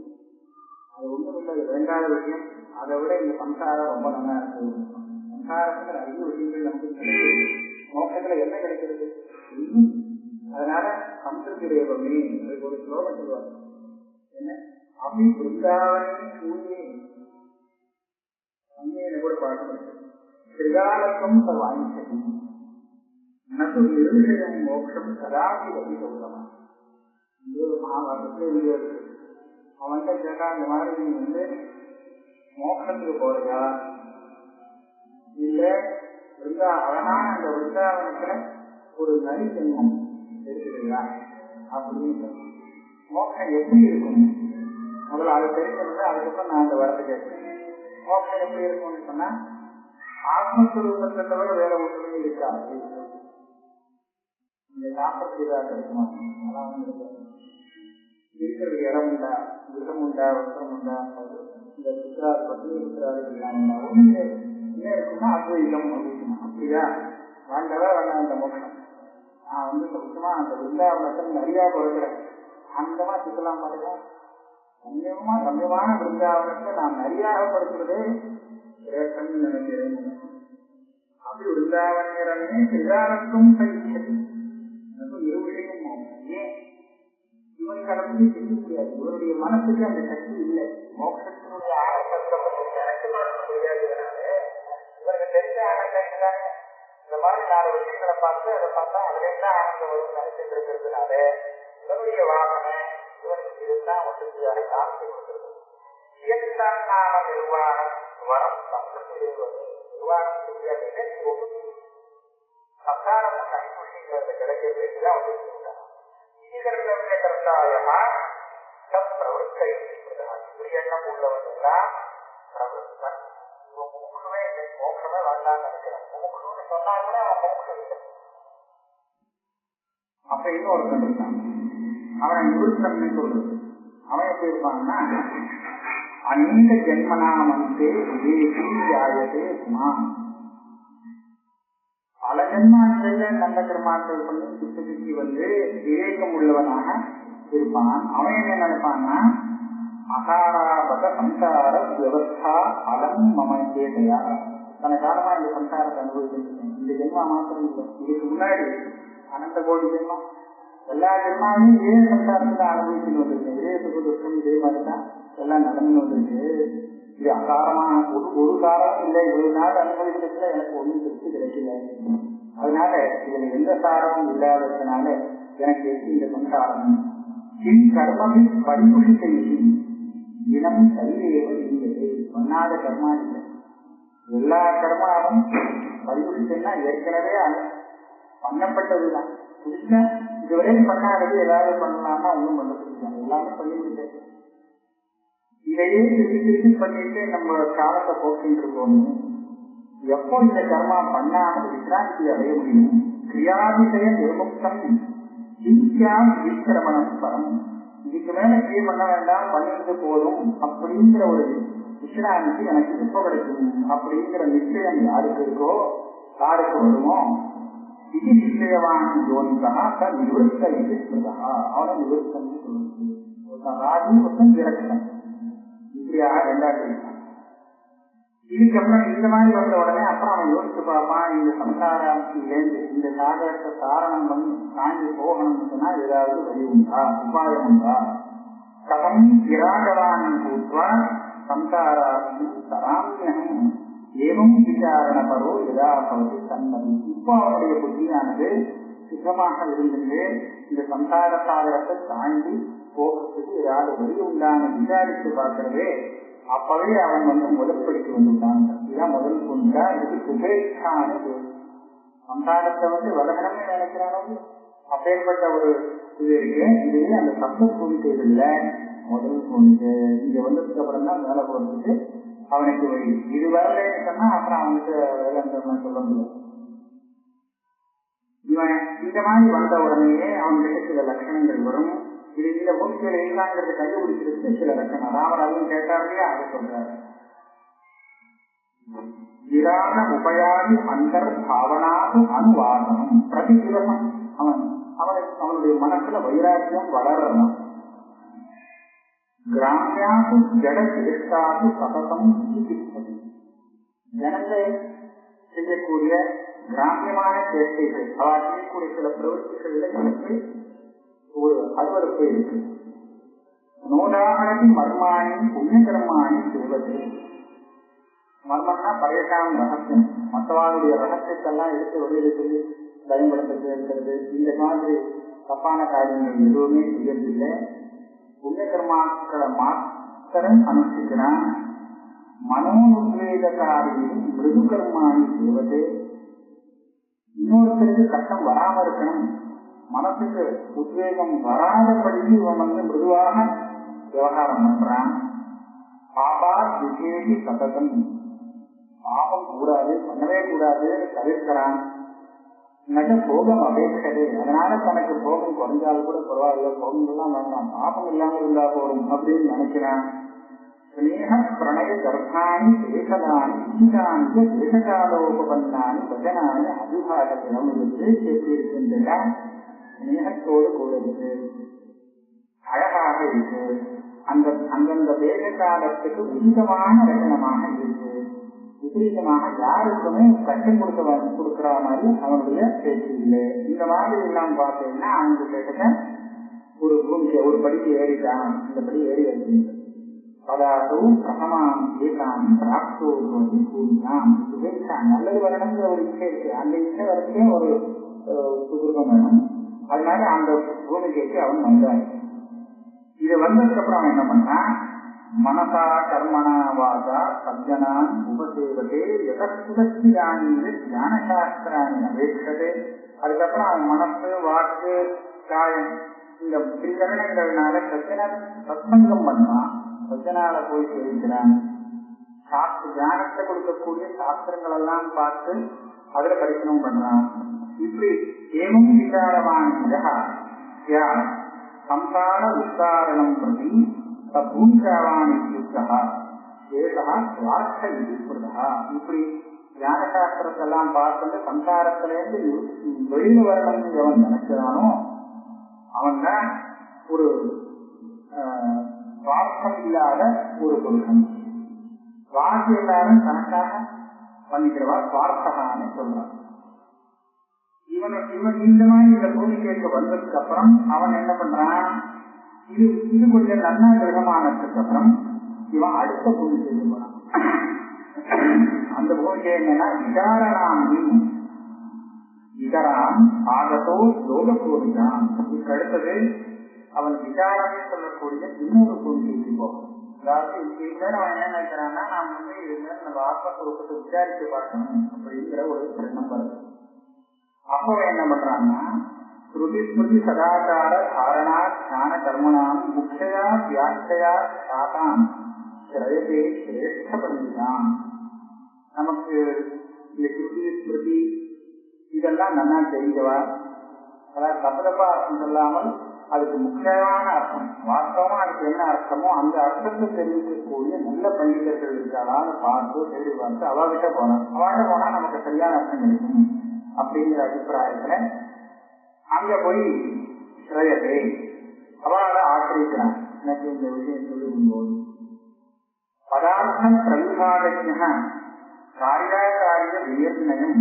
அது ஒன்றும் இல்லை. அது வேண்டாத விஷயம். அதை விட இந்த சம்சாரம் ரொம்ப நல்லா இருக்கு. சம்சாரத்துல நிறைய விஷயங்கள் நமக்கு கிடைக்கிறது. மோட்சத்துல என்ன கிடைக்கிறது? அதனால சம்ஸ்கிருதி தேவமே அதுக்கு ஒரு ஸ்லோகம் சொல்லுவாங்க. என்ன? அபி பிருந்தாவனி சூரிய அம்மையில கூட பார்க்கணும். திரிகாலத்துவம் வாங்கிச்சது நது நிர்விஷயம் மோட்சம் கதாபி வகி சொல்றமா. மகாபாரதத்துல இருக்கு. அவன்கிட்ட கேட்டா இந்த மாதிரி நீ மோட்சத்துக்கு போறியா இல்ல அழகான அந்த விருந்தாவனத்துல ஒரு நரி ஜென்மம் இருக்கிறீங்களா அப்படின்னு. மோட்சம் எப்படி இருக்கும் முதல்ல அதை தெரிஞ்சது. அதுக்கப்புறம் நான் அந்த வரத்தை கேட்கிறேன். மோட்சம் எப்படி இருக்கும்னு சொன்னா ஆத்மஸ்வரூபத்தை தவிர வேற ஒன்றுமே இருக்காது. இந்த சாப்பிட்றதுக்காக கிடைக்குமா? இருக்கிறது இடம் உண்டா, விதம் உண்டா, வஸ்திரம் உண்டா, இந்த புத்திராது பத்தினி புத்திராது எல்லாம் உண்டா? ஒண்ணு என்ன இருக்குன்னா அத்வைதம் அப்படின்னா அப்படியா? வேண்டவே வேண்டாம் இந்த மோட்சம். நான் சுத்தமா அந்த விருந்தாவனத்தை நிறைய கொடுக்குறேன். அந்தமா சுத்தலாம் பாருங்க. கம்மியமான விருந்தாவனத்தை நான் நிறையாகப்படுத்துறதே நினைக்கிறேன். அப்படி விருந்தாவனமே சிதாரத்தும் பயிற்சி இருவரையும் ஏன் இவன் கடந்து செய்ய முடியாது. இவருடைய மனசுக்கு அந்த சக்தி இல்லை. மோட்சத்தினுடைய ஆரம்பத்தை எனக்கு பார்க்க முடியாததுனால இவருக்கு தெரிஞ்ச ஆனந்தம் தானே. இந்த மாதிரி 4 விஷயங்களை பார்த்து அதை பார்த்தா அதுல என்ன ஆனந்தம் வரும் நினைச்சிட்டு இருக்கிறதுனால இவருடைய வாகனை இவருக்கு இதுதான் வசதியாக காமிச்சு கொடுக்கிறது. இயற்கான நிர்வாகம் வரம் சம்பளம் நிர்வாகம் செய்யாதே சந்தாரம் கணிப்புஷிங்கிறது கிடைக்கிறது தான் வந்து பிரவருத்தை இப்படி எண்ணம் உள்ளவர்கள்தான் பிரவருத்தன். முமுக்குவே இல்லை, மோட்சமே வேண்டாம்னு நினைக்கிறேன். முமுக்குன்னு சொன்னா கூட அவன் மோட்சம் இல்லை. அப்ப இன்னொருத்தன் இருக்கான், அவனை நிவர்த்தம்னு சொல்றது. அவன் எப்படி இருப்பான்னா அநேக ஜென்மனாமந்தே விவேகி குமா, பல ஜென்மாக்கள் நல்ல கர்மாக்கள் பண்ணி சுத்தி வந்து விவேகம் உள்ளவனாக இருப்பான். அவன் என்ன நினைப்பான்னா அகாராபத சம்சார வியவஸ்தா அலம் மமேதையா, தன காலமா இந்த சம்சாரத்தை அனுபவிச்சிருக்கேன். இந்த ஜென்மா மாத்திரம் இல்லை, இதுக்கு முன்னாடி அனந்த கோடி ஜென்மா எல்லா ஜென்மாவையும் இதே சம்சாரத்துல அனுபவிச்சுன்னு வந்திருக்கேன். இதே சுக துக்கம் இதே மாதிரிதான் எல்லாம் நடந்து வந்திருக்கு. இது அகாரமா ஒரு காலம் இல்லை, 20 நாள் அனுபவிக்கிறதுல எனக்கு ஒன்றும் திருப்தி கிடைக்கல. அதனால இதுல எந்த சாரமும் இல்லாததுனால எனக்கு எப்படி இந்த சம்சாரம் கர்மமே பரிமுஷி செய்தி இனம் சரிவேவ இல்லை, பண்ணாத கர்மா இல்லை. எல்லா கர்மாவும் பரிமுஷினா ஏற்கனவே பண்ணப்பட்டதுதான். புதுசா இதுவரையும் பண்ணாதது ஏதாவது பண்ணலாம்னா ஒன்றும் பண்ண முடியாது, எல்லாமே பண்ணிவிட்டு இதையே திருப்பி பண்ணிட்டு நம்ம காலத்தை போக்கிட்டு இருக்கோம். எப்போ இந்த கர்மா பண்ணாமல் விசிராந்தி அடைய முடியும்? கிரியாதிசய நிர்முக்தம் ஈஸ்வரமணம் பரம். இதுக்கு மேல கிரியை பண்ண வேண்டாம், பண்ணிட்டு போதும் அப்படிங்கிற ஒரு விசிராந்தி எனக்கு எப்ப கிடைக்கும் அப்படிங்கிற நிச்சயம் யாருக்கு இருக்கோ, யாருக்கு வருமோ, இது நிச்சயவான் யோனிகா நிவர்த்த நிவர்த்ததா, அவனை நிவர்த்தம் சொல்லுது. ராஜி மற்றும் விரக்தன் இப்படியாக 2ஆவது இருக்கான். இதுக்கப்புறம் இந்த மாதிரி வந்த உடனே அப்புறம் அவன் யோசிச்சு பார்ப்பான், இந்த சம்சாரத்திலேருந்து இந்த சாகரத்தை காரணம் பண்ணி தாண்டி போகணும்னு சொன்னா ஏதாவது வழி உண்டா, உபாயம் உண்டா? கதம் விராகவான் பூத்வா சம்சாராத்மி சராமியம் ஏவம் விசாரண பரோ எதா பகுதி தன்மதி. இப்போ அவனுடைய புத்தியானது சுத்தமாக இருந்துட்டு இந்த சம்சார சாகரத்தை தாண்டி போகிறதுக்கு ஏதாவது வழி உண்டான விசாரித்து பார்க்கிறதே, அப்பவே அவன் முதற்படிக்கு வந்துட்டான். இதுதான் முதல் புண்டா. இதுக்கு சுபேட்சான சம்சாரத்தை வளரணும்னு நினைக்கிறானோ அப்பேற்பட்ட ஒரு இது இருக்கு. இதுவே அந்த சப்த பூமிக்கைகள்ல முதல் பூமிக்கை இங்க வந்ததுக்கு அப்புறம் தான் மேல போறதுக்கு அவனுக்கு வழி. இது வரலன்னு சொன்னா அப்புறம் அவனுக்கு வேலை சொல்ல முடியாது. இவன் இந்த மாதிரி வந்த உடனேயே அவன்கிட்ட சில லட்சணங்கள் வரும். இது இந்த பூமிக்கையில இருந்தாங்கிறது கண்டுபிடிக்கிறதுக்கு சில லட்சணம் ராமராஜன் கேட்டார்களே அதை சொல்றாரு. விராக உபயாதி அந்தர் பாவனாது அனுவாதனம் பிரதி திவசம் அவனுடைய மனசுல வைராக்கியம் வளரணும். கிராமியாது ஜட சிரஷ்டாது சததம் சிகிச்சை, ஜனத்தை செய்யக்கூடிய கிராமியமான சேர்க்கைகள், அவள் செய்யக்கூடிய சில பிரவൃத்திகளில் எனக்கு ஒரு அருவருப்பு இருக்கு. நோதாகி மர்மாணி புண்ணியகர்மாணி செய்வது. மர்மம்னா பரையட்டாம் ரகசியம், மற்றவாளுடைய ரகசியத்தெல்லாம் எடுத்து வெளியில சொல்லி பயன்படுத்த இருக்கிறது. இந்த மாதிரி தப்பான காரியங்கள் எதுவுமே செய்யறதில்லை. புண்ணியகர்மாக்களை மாத்திரம் அனுஷ்டிக்கிறான். மனோனுத்வேதக்காரியும் மிருது கர்மாணி செய்வது. இன்னொருத்தருக்கு கஷ்டம் வராம இருக்கணும், மனசுக்கு உத்வேகம் வராதபடி இவன் மிருதுவாக விவகாரம் பண்றான். பாபா விசேஷி சதகம், பாபம் கூடாது, பண்ணவே கூடாது, தவிர்க்கிறான். நக போகம் அபேட்சது, அதனால தனக்கு போகம் குறைஞ்சாலும் கூட பரவாயில்ல, போகங்கள்லாம் வேண்டாம், பாபம் இல்லாமல் இருந்தா போகும் அப்படின்னு நினைக்கிறான். ஸ்நேக பிரணய கர்ப்பாணி தேசதானி இச்சிதானி தேசகாலோபன்னானி வச்சனானி அபிபாஷகம் என்று எப்படி இருக்கின்றன. ஸ்நேகத்தோடு கூட இருக்கு, அழகாக இருக்கு, அந்தந்த தேச காலத்துக்கு உச்சிதமான வச்சனமாக இருக்கு. விபரீதமாக யாருக்குமே கஷ்டம் கொடுக்கிற மாதிரி அவனுடைய பேச்சு இல்லை. இந்த மாதிரி எல்லாம் பார்த்தீங்கன்னா அந்த கேட்ட ஒரு பூமிக்கு ஒரு படிக்கு ஏறிட்டான், இந்த படி ஏறி வருகின்ற பதார்த்தம் பிரசமாம் ஏகாம் பிராப்தோ பூமியாம். நல்லது வரணுங்கிற ஒரு இச்சை இருக்கு. அந்த இச்சை வரைக்கே ஒரு சுகிருதம் வேணும். அதனால அந்த பூமிக்கு அவன் வந்தான். இது வந்ததுக்கு அப்புறம் அவன் என்ன பண்றான், மனசா கர்மணா வாசா சஜ்ஜனான் உபசேவதே யதஸ்திதானி ஞானசாஸ்திராணி அபேட்சதே. அதுக்கப்புறம் அவன் மனசு வாக்கு காயம் இந்த திரிகரணங்கள்னால சத்சங்கம் பண்ணான், சஜ்ஜனால போய் சேவிக்கிறான், ஞானத்தை கொடுக்கக்கூடிய சாஸ்திரங்கள் எல்லாம் பார்த்து அதுல படிக்கணும் பண்றான். இப்படி ஏமும் விசாரவான் சம்சார விஸ்தாரணம் பிரதி இப்படி ஞான சாஸ்திரத்தெல்லாம் பார்த்துட்டு சம்சாரத்திலேருந்து வெளியில வரணும்னு அவன் நினைக்கிறானோ அவன் தான் ஒரு சுவார்த்தம் இல்லாத ஒரு புருஷன். வாசி எல்லாரும் தனக்காக பண்ணிக்கிறவா சுவார்த்தகான்னு சொல்றான். இவன் இந்த மாதிரி இந்த பூமிக்கு வந்ததுக்கு அப்புறம் அவன் என்ன பண்றான், இது கொஞ்சம் நன்னா கிரகமானதுக்கு அப்புறம் இவன் அடுத்த பூமிக்கு போனான். அந்த பூமிக்கு என்னன்னா விகாரணாமி விகரான் ஆகத்தோ யோக பூமிதான். இதுக்கு அடுத்தது அவன் விகாரம் சொல்லக்கூடிய இன்னொரு பூமிக்கு போகும். அதாவது அவன் என்ன நினைக்கிறான்னா நாம் நம்ம ஆத்மஸ்வரூபத்தை விசாரித்து பார்க்கணும் அப்படிங்கிற ஒரு எண்ணம் வருது. அப்போ என்ன பண்றான்னா ஸ்ருதி ஸ்மிருதி சதாச்சார தாரணா ஞான கர்மணாம் முக்கியா வியாக்கியா சாதாம் சிரயதே சிரேஷ்ட பண்டிதான். நமக்கு இந்த ஸ்ருதி ஸ்மிருதி இதெல்லாம் நல்லா தெரிஞ்சவா, அதாவது தப்பு தப்பா அர்த்தம் சொல்லாமல் அதுக்கு முக்கியமான அர்த்தம் வாஸ்தவமா அதுக்கு என்ன அர்த்தமோ அந்த அர்த்தத்தை தெரிவிக்கக்கூடிய நல்ல பண்டிதர்கள் இருக்காளான்னு பார்த்து தேடி பார்த்து அவகிட்ட போனா நமக்கு சரியான அர்த்தம் கிடைக்கும் அப்படிங்கிற அபிப்பிராயத்துல அங்க போய் ஸ்ரயதே அவளை ஆசிரிக்கிறான். எனக்கு இந்த விஷயம் சொல்லும்போது பதார்த்தம் பிரவிபாகஜ்ஞ காரியாகாரிய நிர்ணயம்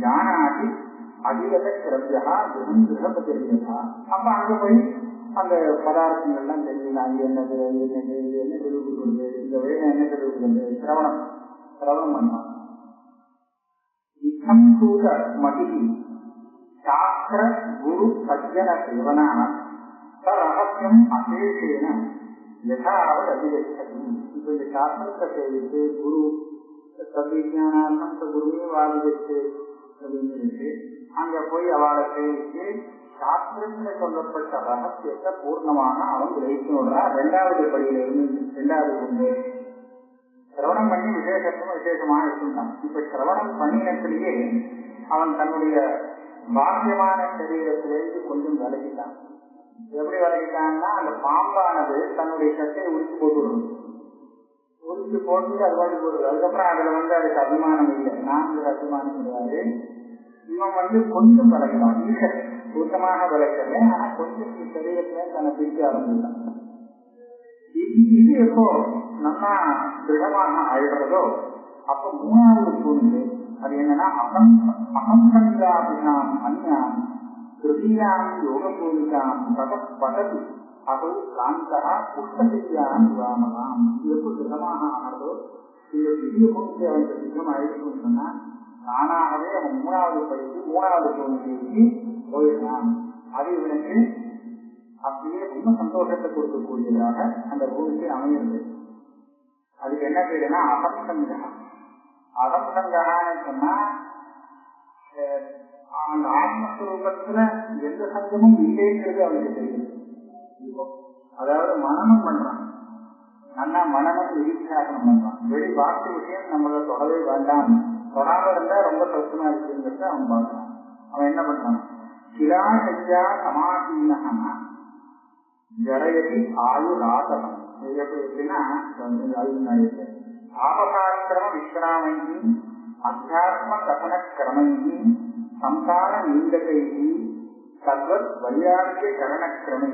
ஞானாதி அதிகத திரவியா வெறும் கிரகபதியா. அப்ப அங்க போய் அந்த பதார்த்தங்கள்லாம் தெரியலாம். இது என்னது இது என்ன தெரிவிக்கிறது, இந்த வேலை என்ன தெரிவிக்கிறது, சிரவணம் பண்ணலாம். மதி சாஸ்திர குரு சஜ்ஜன சேவனா ரகசியம் அசேஷேன யதாவத் அதிகச்சதி. இப்ப இந்த சாஸ்திரத்தை சேவித்து குரு சத்விஜானார்த்தம் குருவே வாதிச்சு அப்படின்னு சொல்லிட்டு அங்க போய் அவளை சேவித்து சாஸ்திரத்துல சொல்லப்பட்ட ரகசியத்தை பூர்ணமான அவன் கிரகிக்கணும்னா ரெண்டாவது படியில இருந்து ரெண்டாவது கொண்டு சிரவணம் பண்ணி விசேஷமா இருந்தான். இப்ப சிரவணம் பண்ணினத்திலேயே அவன் தன்னுடைய பாக்கியமான சரீரத்திலிருந்து கொஞ்சம் விலகிட்டான். எப்படி விலகிட்டான்னா அந்த பாம்பானது தன்னுடைய சட்டையை உரிச்சு போட்டுவிடும். உரிச்சு போட்டு அது வாங்கி போடுது. அதுக்கப்புறம் அதுல அதுக்கு அபிமானம் இல்லை, நான்கு அபிமானம் கிடையாது. இவன் கொஞ்சம் விலகினான். ஈசன் சுத்தமாக விலகல, ஆனா கொஞ்சம் சரீரத்துல தன்னை பிரிக்க ஆரம்பிச்சான். இது எப்போ நல்லா திடமாக ஆயிடுறதோ அப்ப மூணாவது சூழ்நிலை அது என்னன்னா அகம்சங்காபினாம் அந்யாம் திருதியாம் யோக பூமிகாம் பதவி அது காந்தா புஷ்பசித்தியாம் விவாமலாம். இது எப்போ திடமாக ஆனதோ இந்த பெரிய பூமிக்கு அவனுக்கு சித்தம் ஆயிடுச்சுன்னு சொன்னா தானாகவே அவன் மூணாவது படித்து மூணாவது பூமிக்கு போயிடலாம். அது இவனுக்கு அப்படியே ரொம்ப சந்தோஷத்தை கொடுக்கக்கூடியதாக அந்த பூமிக்கு அமைகிறது. அதுக்கு என்ன பேருன்னா அகம்சங்கா. அகம்சங்கான்னு சொன்னா அந்த ஆத்மஸ்வரூபத்துல எந்த சங்கமும் இல்லைங்கிறது அவனுக்கு தெரியுது. அதாவது மனனம் பண்றான், நல்லா மனனம் நிரீட்சாசனம் பண்றான். வெளி வாக்கு விஷயம் நம்மள தொடவே வேண்டாம், தொடாம இருந்தா ரொம்ப கஷ்டமா இருக்குங்கிறத அவன் பார்க்கறான். அவன் என்ன பண்றான், கிராசையா சமாசீனா ஜரயதி ஆயுராசனம். எப்படின்னா ஆபகாக்கிரம விஸ்ராமை அத்தியாத்ம கதன கிரமை சம்சார நீண்டகை தத்வத் வைராக்கிய கரணக்கிரமை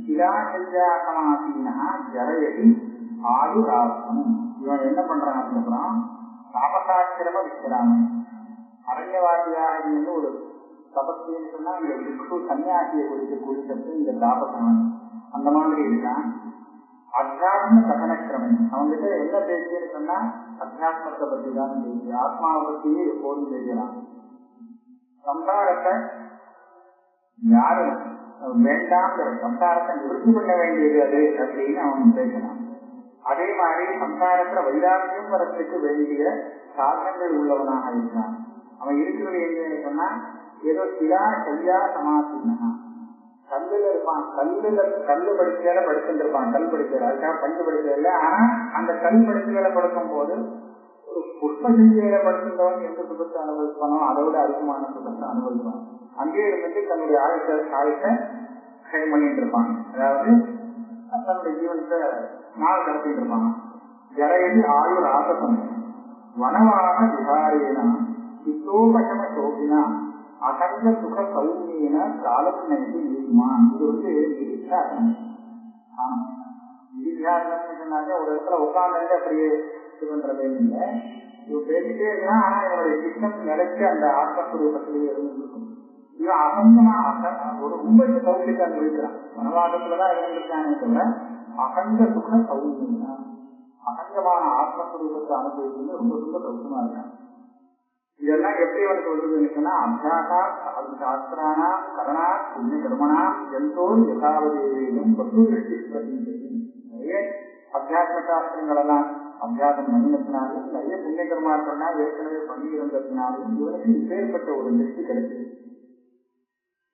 சிலாசையாசமாசீனா ஜரயதி ஆயுராசம். இவன் என்ன பண்றான் அதுக்கப்புறம் தாபசாக்கிரம விஸ்ராமம் அரண்யவாதியாக இருந்து ஒரு தபஸ்ன்னு சொன்னா இந்த பிக்ஷு சன்னியாசியை குறித்து இந்த தாபசம் அந்த மாதிரி இருக்கான். அத்தியாத்ம கதனக்கிரமை அவங்ககிட்ட என்ன பேசுன்னு சொன்னா அத்தியாத்மத்தை பற்றி தான் பேசு, ஆத்மாவை பற்றியே எப்போதும் பேசலாம். சம்சாரத்தை யாரும் வேண்டாம், சம்சாரத்தை நிவர்த்தி பண்ண வேண்டியது அது அப்படின்னு அவன் பேசலாம். அதே மாதிரி சம்சாரத்துல வைராக்கியம் வரத்துக்கு வேண்டிய சாதனங்கள் உள்ளவனாக இருக்கிறான். அவன் இருக்கிறது எங்கன்னு சொன்னா ஏதோ சிலா சரியா சமாசினா கல்லுல இருப்பான், கல்லு படிக்கையில படிச்சுட்டு இருப்பான், கல் படிக்கையில அதுக்காக பஞ்சு படிக்கையில. ஆனா அந்த கல் படிக்கையில படுக்கும் போது ஒரு புஷ்ப சிந்தையில படுத்துட்டவன் எந்த சுகத்தை அனுபவிப்பானோ அதோட அதிகமான சுகத்தை அனுபவிப்பான். அங்கே இருந்துட்டு தன்னுடைய ஆயுஷை கைம் பண்ணிட்டு இருப்பாங்க, அதாவது தன்னுடைய ஜீவனத்தை நாள் கடத்திட்டு இருப்பாங்க. ஜரையது ஆயுர் ஆசத்தம் வனவாக விகாரேனா சித்தோபசம சோபினா அகந்த சுக சௌமியின காலத்தினருக்கு நீதிமான். இது நிதித்தியாசனம். நிதித்தியாசனம் சொன்னாக்க ஒரு இடத்துல உட்கார்ந்து அப்படியே இது பண்றதே இல்லை, இவ பேசிட்டே இருக்கலாம். ஆனா இவனுடைய சித்தம் நிலைச்சு அந்த ஆத்மஸ்வரூபத்திலேயே இருந்துருக்கும். இவன் அகந்தமா ஒரு ரொம்ப சௌக்கியத்தை அனுபவிக்கிறான். வனவாதத்துலதான் இருந்திருக்கானே தவிர அகந்த சுக சௌமியினா அகந்தமான ஆத்மஸ்வரூபத்தை அனுபவிக்கிறது ரொம்ப ரொம்ப சௌக்கியமா இருக்கான். இதெல்லாம் எப்படி அவனுக்கு வந்ததுன்னு சொன்னா அத்தியாசா சாஸ்திரானா கரணா புண்ணிய கர்மனா எந்தோர் யதாவதேவியும் வசூ நிறைய அத்தியாத்ம சாஸ்திரங்கள் எல்லாம் அத்தியாசம் பண்ணினத்தினாலும் நிறைய புண்ணிய கர்மாக்கள்லாம் ஏற்கனவே பண்ணி இருந்ததுனாலும் இவனுக்கு இப்பேற்பட்ட ஒரு திருஷ்டி கிடைச்சது.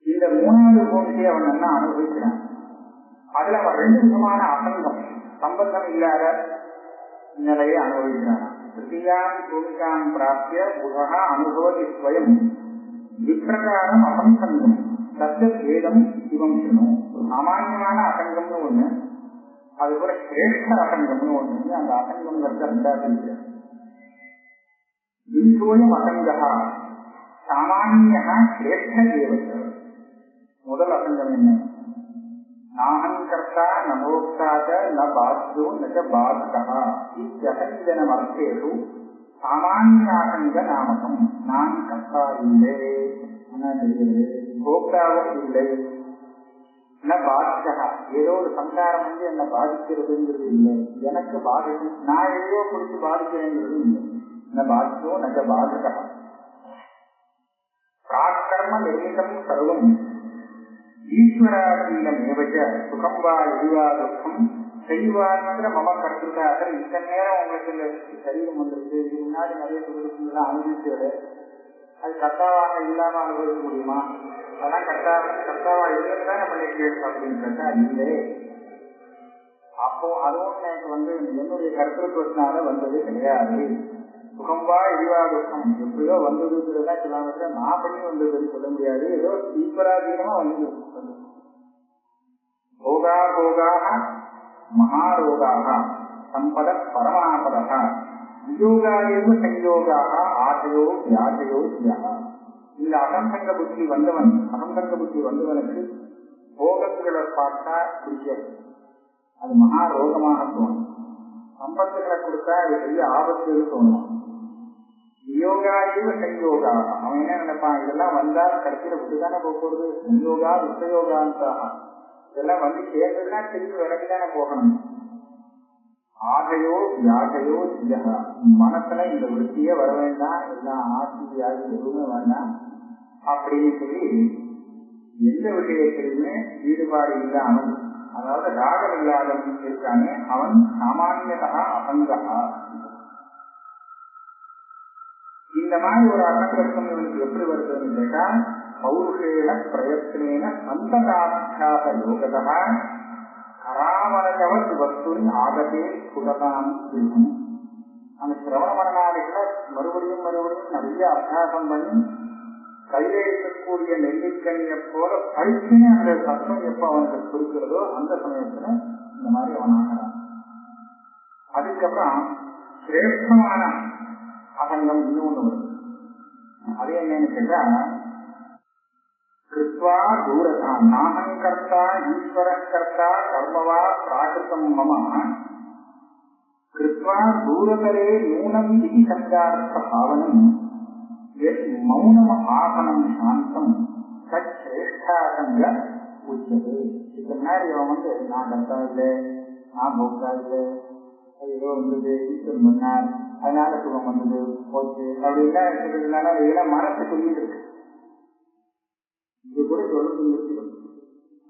இந்த மூணாவது பூமியை அவன் நல்லா அனுபவிக்கிறான். அதுல அவன் 2 விதமான அசங்கம் சம்பந்தம் இல்லாத நிலையை அனுபவிக்கிறான். திருத்தியாம் பூமிகாம் பிராப்திய புதா அனுபவதி ஸ்வயம் விப்பிரகாரம் அசங்கங்கம் தத்த வேதம் சிவம் சொன்னோம். சாமான்யமான அசங்கம்னு ஒண்ணு, அது போல சிரேஷ்ட அசங்கம்னு ஒண்ணு. அந்த அசங்கம்ங்கிறது 2ஆவது இருக்கு. விசோயம் அசங்கா சாமான்யா சிரேஷ்ட தேவத்தை. முதல் அசங்கம் என்ன? நாஹங்கர்த்தா நபோக்தாத ந பாத்யோ ந பாத்கா இத்தியசஞ்சனம் அர்த்தேஷு சாமான்யாசங்க நாமகம். நான் கர்த்தா இல்லை, போக்தாவும் இல்லை, ந பாத்கா ஏதோ ஒரு சங்காரம் வந்து என்னை பாதிக்கிறதுங்கிறது இல்லை, எனக்கு பாதிக்கும் நான் ஏதோ குறித்து பாதிக்கிறேங்கிறது இல்லை. ந பாத்யோ ந பாத்கா பிராக்கர்ம நிர்மிதம் சர்வம் ஈஸ்வராதீனமேவச்ச சுகம் வா எரிவா துக்கம் செய்வாங்கிற மம கருத்துக்காக இத்தனை நேரம் உங்களுக்கு இந்த சரீரம் வந்துருக்கு, இதுக்கு முன்னாடி நிறைய சுகத்துலாம் அனுபவிச்சது, அது கர்த்தாவாக இல்லாம அனுபவிக்க முடியுமா? அதெல்லாம் கர்த்தாவா இல்லைன்னு தான் பண்ணிட்டு அப்படின்னு கேட்டா இல்லை. அப்போ அதுவும் எனக்கு வந்து என்னுடைய கருத்துவத்தினால வந்தது கிடையாது. சுகம்பா எரிவா துக்கம் எப்படியோ வந்ததுங்கிறதா சில நான் பண்ணி வந்ததுன்னு சொல்ல முடியாது, ஏதோ ஈஸ்வராதீனமா வந்து போகா போகாக மகாரோகாக சம்பத பரமாபதக வியோகாயோ சயோகாக ஆசையோ வியாசையோ தியாக. இந்த அகம்சங்க புத்தி வந்தவனுக்கு போகங்களை பார்த்தா பிடிக்காது, அது மகா ரோகமாக தோணும். சம்பத்துகளை கொடுத்தா அது பெரிய ஆபத்துன்னு தோணும். வியோகாயோ சயோகாக அவன் என்ன நினைப்பான், இதெல்லாம் வந்தா கடைசியில விட்டுதானே போறது, சயோகா விசயோகாந்தாக இதெல்லாம் வந்து சேர்ந்ததுன்னா திரும்பி விலகிதானே போகணும். ஆகையோ வியாகையோ தியாக மனசுல இந்த விருத்தியே வர வேண்டாம், எல்லாம் ஆசி வியாதி எதுவுமே வேண்டாம் அப்படின்னு சொல்லி எந்த விஷயத்திலுமே ஈடுபாடு இல்லாமல், அதாவது ராகம் இல்லாதவன் இருக்கானே அவன் சாமானியதா அசங்கா. இந்த மாதிரி ஒரு அசங்கத்துவம் இவனுக்கு எப்படி வருதுன்னு கேட்டா பௌருஷேன பிரயத்னேன சந்ததாபியாச யோகதா கராமரகவத் வஸ்துவின் ஆகவே சுகதாம் இருக்கும். அந்த சிரவண மரணாதிகளை மறுபடியும் நிறைய அபியாசம் பண்ணி கையில இருக்கக்கூடிய நெல்லிக்கனியை போல பழிச்சுன்னு அந்த சத்தம் எப்ப அவனுக்கு கொடுக்கிறதோ அந்த சமயத்துல இந்த மாதிரி அவன் ஆகிறான். அதுக்கப்புறம் சிரேஷ்டமான அசங்கம் இன்னொன்று வருது. அது என்னன்னு கேட்டா, கிருத்வா தூரதா நாகம் கர்த்தா ஈஸ்வர கர்த்தா கர்மவா பிராகிருதம் மம கிருத்வா தூரதரே நூனம் இதி சப்தார்த்த பாவனம் எத் மௌனம் ஆசனம் சாந்தம் சச்ரேஷ்டாசங்க உச்சது. இதுக்கு முன்னாடி அவன் நான் கர்த்தா இல்லை, நான் போக்தா இல்லை, ஏதோ இருந்தது ஈஸ்வரன் பண்ணார் அதனால சுகம் வந்தது போச்சு அப்படின்னா இருக்கிறதுனால இதெல்லாம் மனசு சொல்லிட்டு இருக்கு. இது கூட சொல்ல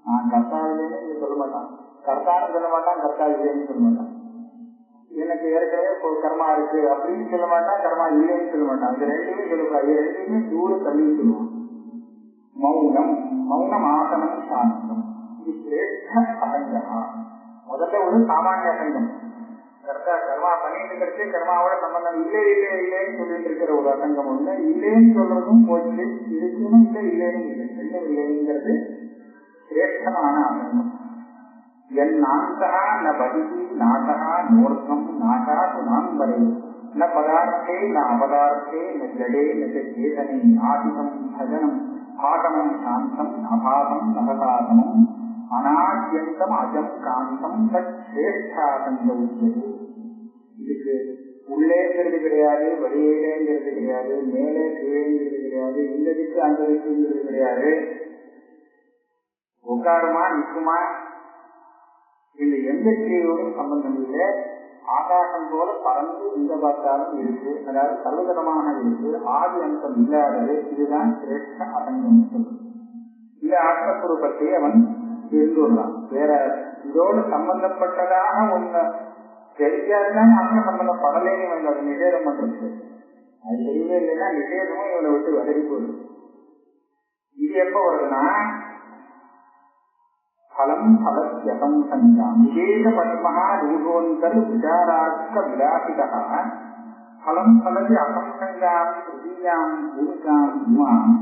நான் கர்த்தா இல்லைன்னு இங்க சொல்ல மாட்டான், கர்த்தான்னு சொல்ல மாட்டான், கர்த்தா இல்லைன்னு சொல்ல மாட்டான். எனக்கு ஏற்கனவே கர்மா இருக்கு அப்படின்னு சொல்ல மாட்டான், கர்மா இல்லைன்னு சொல்ல மாட்டான். இது ரெண்டுமே சொல்லக்கூடாது. இது ரெண்டுமே தூர தள்ளி சொல்லுவான். மௌனம் மௌனம் ஆசனம் சாந்தம் இது சிரேஷ்ட அசங்கா. முதல்ல ஒரு சாமானிய அசங்கம், கர்த்தா கர்மா பண்ணிட்டு இருக்கிறது கர்மாவோட சம்பந்தம் இல்லை இல்லை இல்லைன்னு சொல்லிட்டு இருக்கிற ஒரு அசங்கம் ஒண்ணு. இல்லைன்னு சொல்றதும் போச்சு, இருக்குன்னு இல்லை இல்லைன்னு இல்லை ரெண்டும் இல்லைங்கிறது சிரேஷ்டமான அசங்கம். என் நாந்தா ந பதிகி நாசா நோர்த்தம் நாசா சுனாம்பரே ந பதார்த்தே ந அபதார்த்தே ந ஜடே ந சேதனே ஆதிகம் பஜனம் ஆகமம் சாந்தம் அபாதம் நகதாசமம் அனாத்யந்தம் அஜம் காந்தம் சச்ரேஷ்டாசங்க உச்சது. இதுக்கு உள்ளேங்கிறது கிடையாது, வெளியிலேங்கிறது கிடையாது, மேலே கீழேங்கிறது கிடையாது, இந்த திக்கு அந்த திக்குங்கிறது கிடையாது, உட்காருமா நிற்குமா இந்த எந்த கிரியோடும் சம்பந்தம் இல்லை. ஆகாசம் போல பறந்து இந்த பார்த்தாலும் இருக்கு, அதாவது சர்வதமாக இருக்கு, ஆதி அம்சம் இல்லாதது. இதுதான் சிரேஷ்ட அசங்கம் சொல்றது. இந்த ஆத்மஸ்வரூபத்தை அவன் தெரிந்துள்ளான். வேற இதோடு சம்பந்தப்பட்டதாக ஒண்ணு தெரியாதுதான் ஆத்ம சம்பந்தப்படலேன்னு வந்து அது நிஷேதம் பண்றது. அது தெரியவே இல்லைன்னா நிஷேதமும் இவனை விட்டு விலகி போகுது. இது எப்ப வருதுன்னா பலம் பலத்யகம் சங்காம் விசேஷ பத்மஹா ரூபோந்தர் விசாரார்த்த விலாசிதா பலம் பலதி அசம்சங்காம் திருதீயாம் பூமிகாம் இமாம்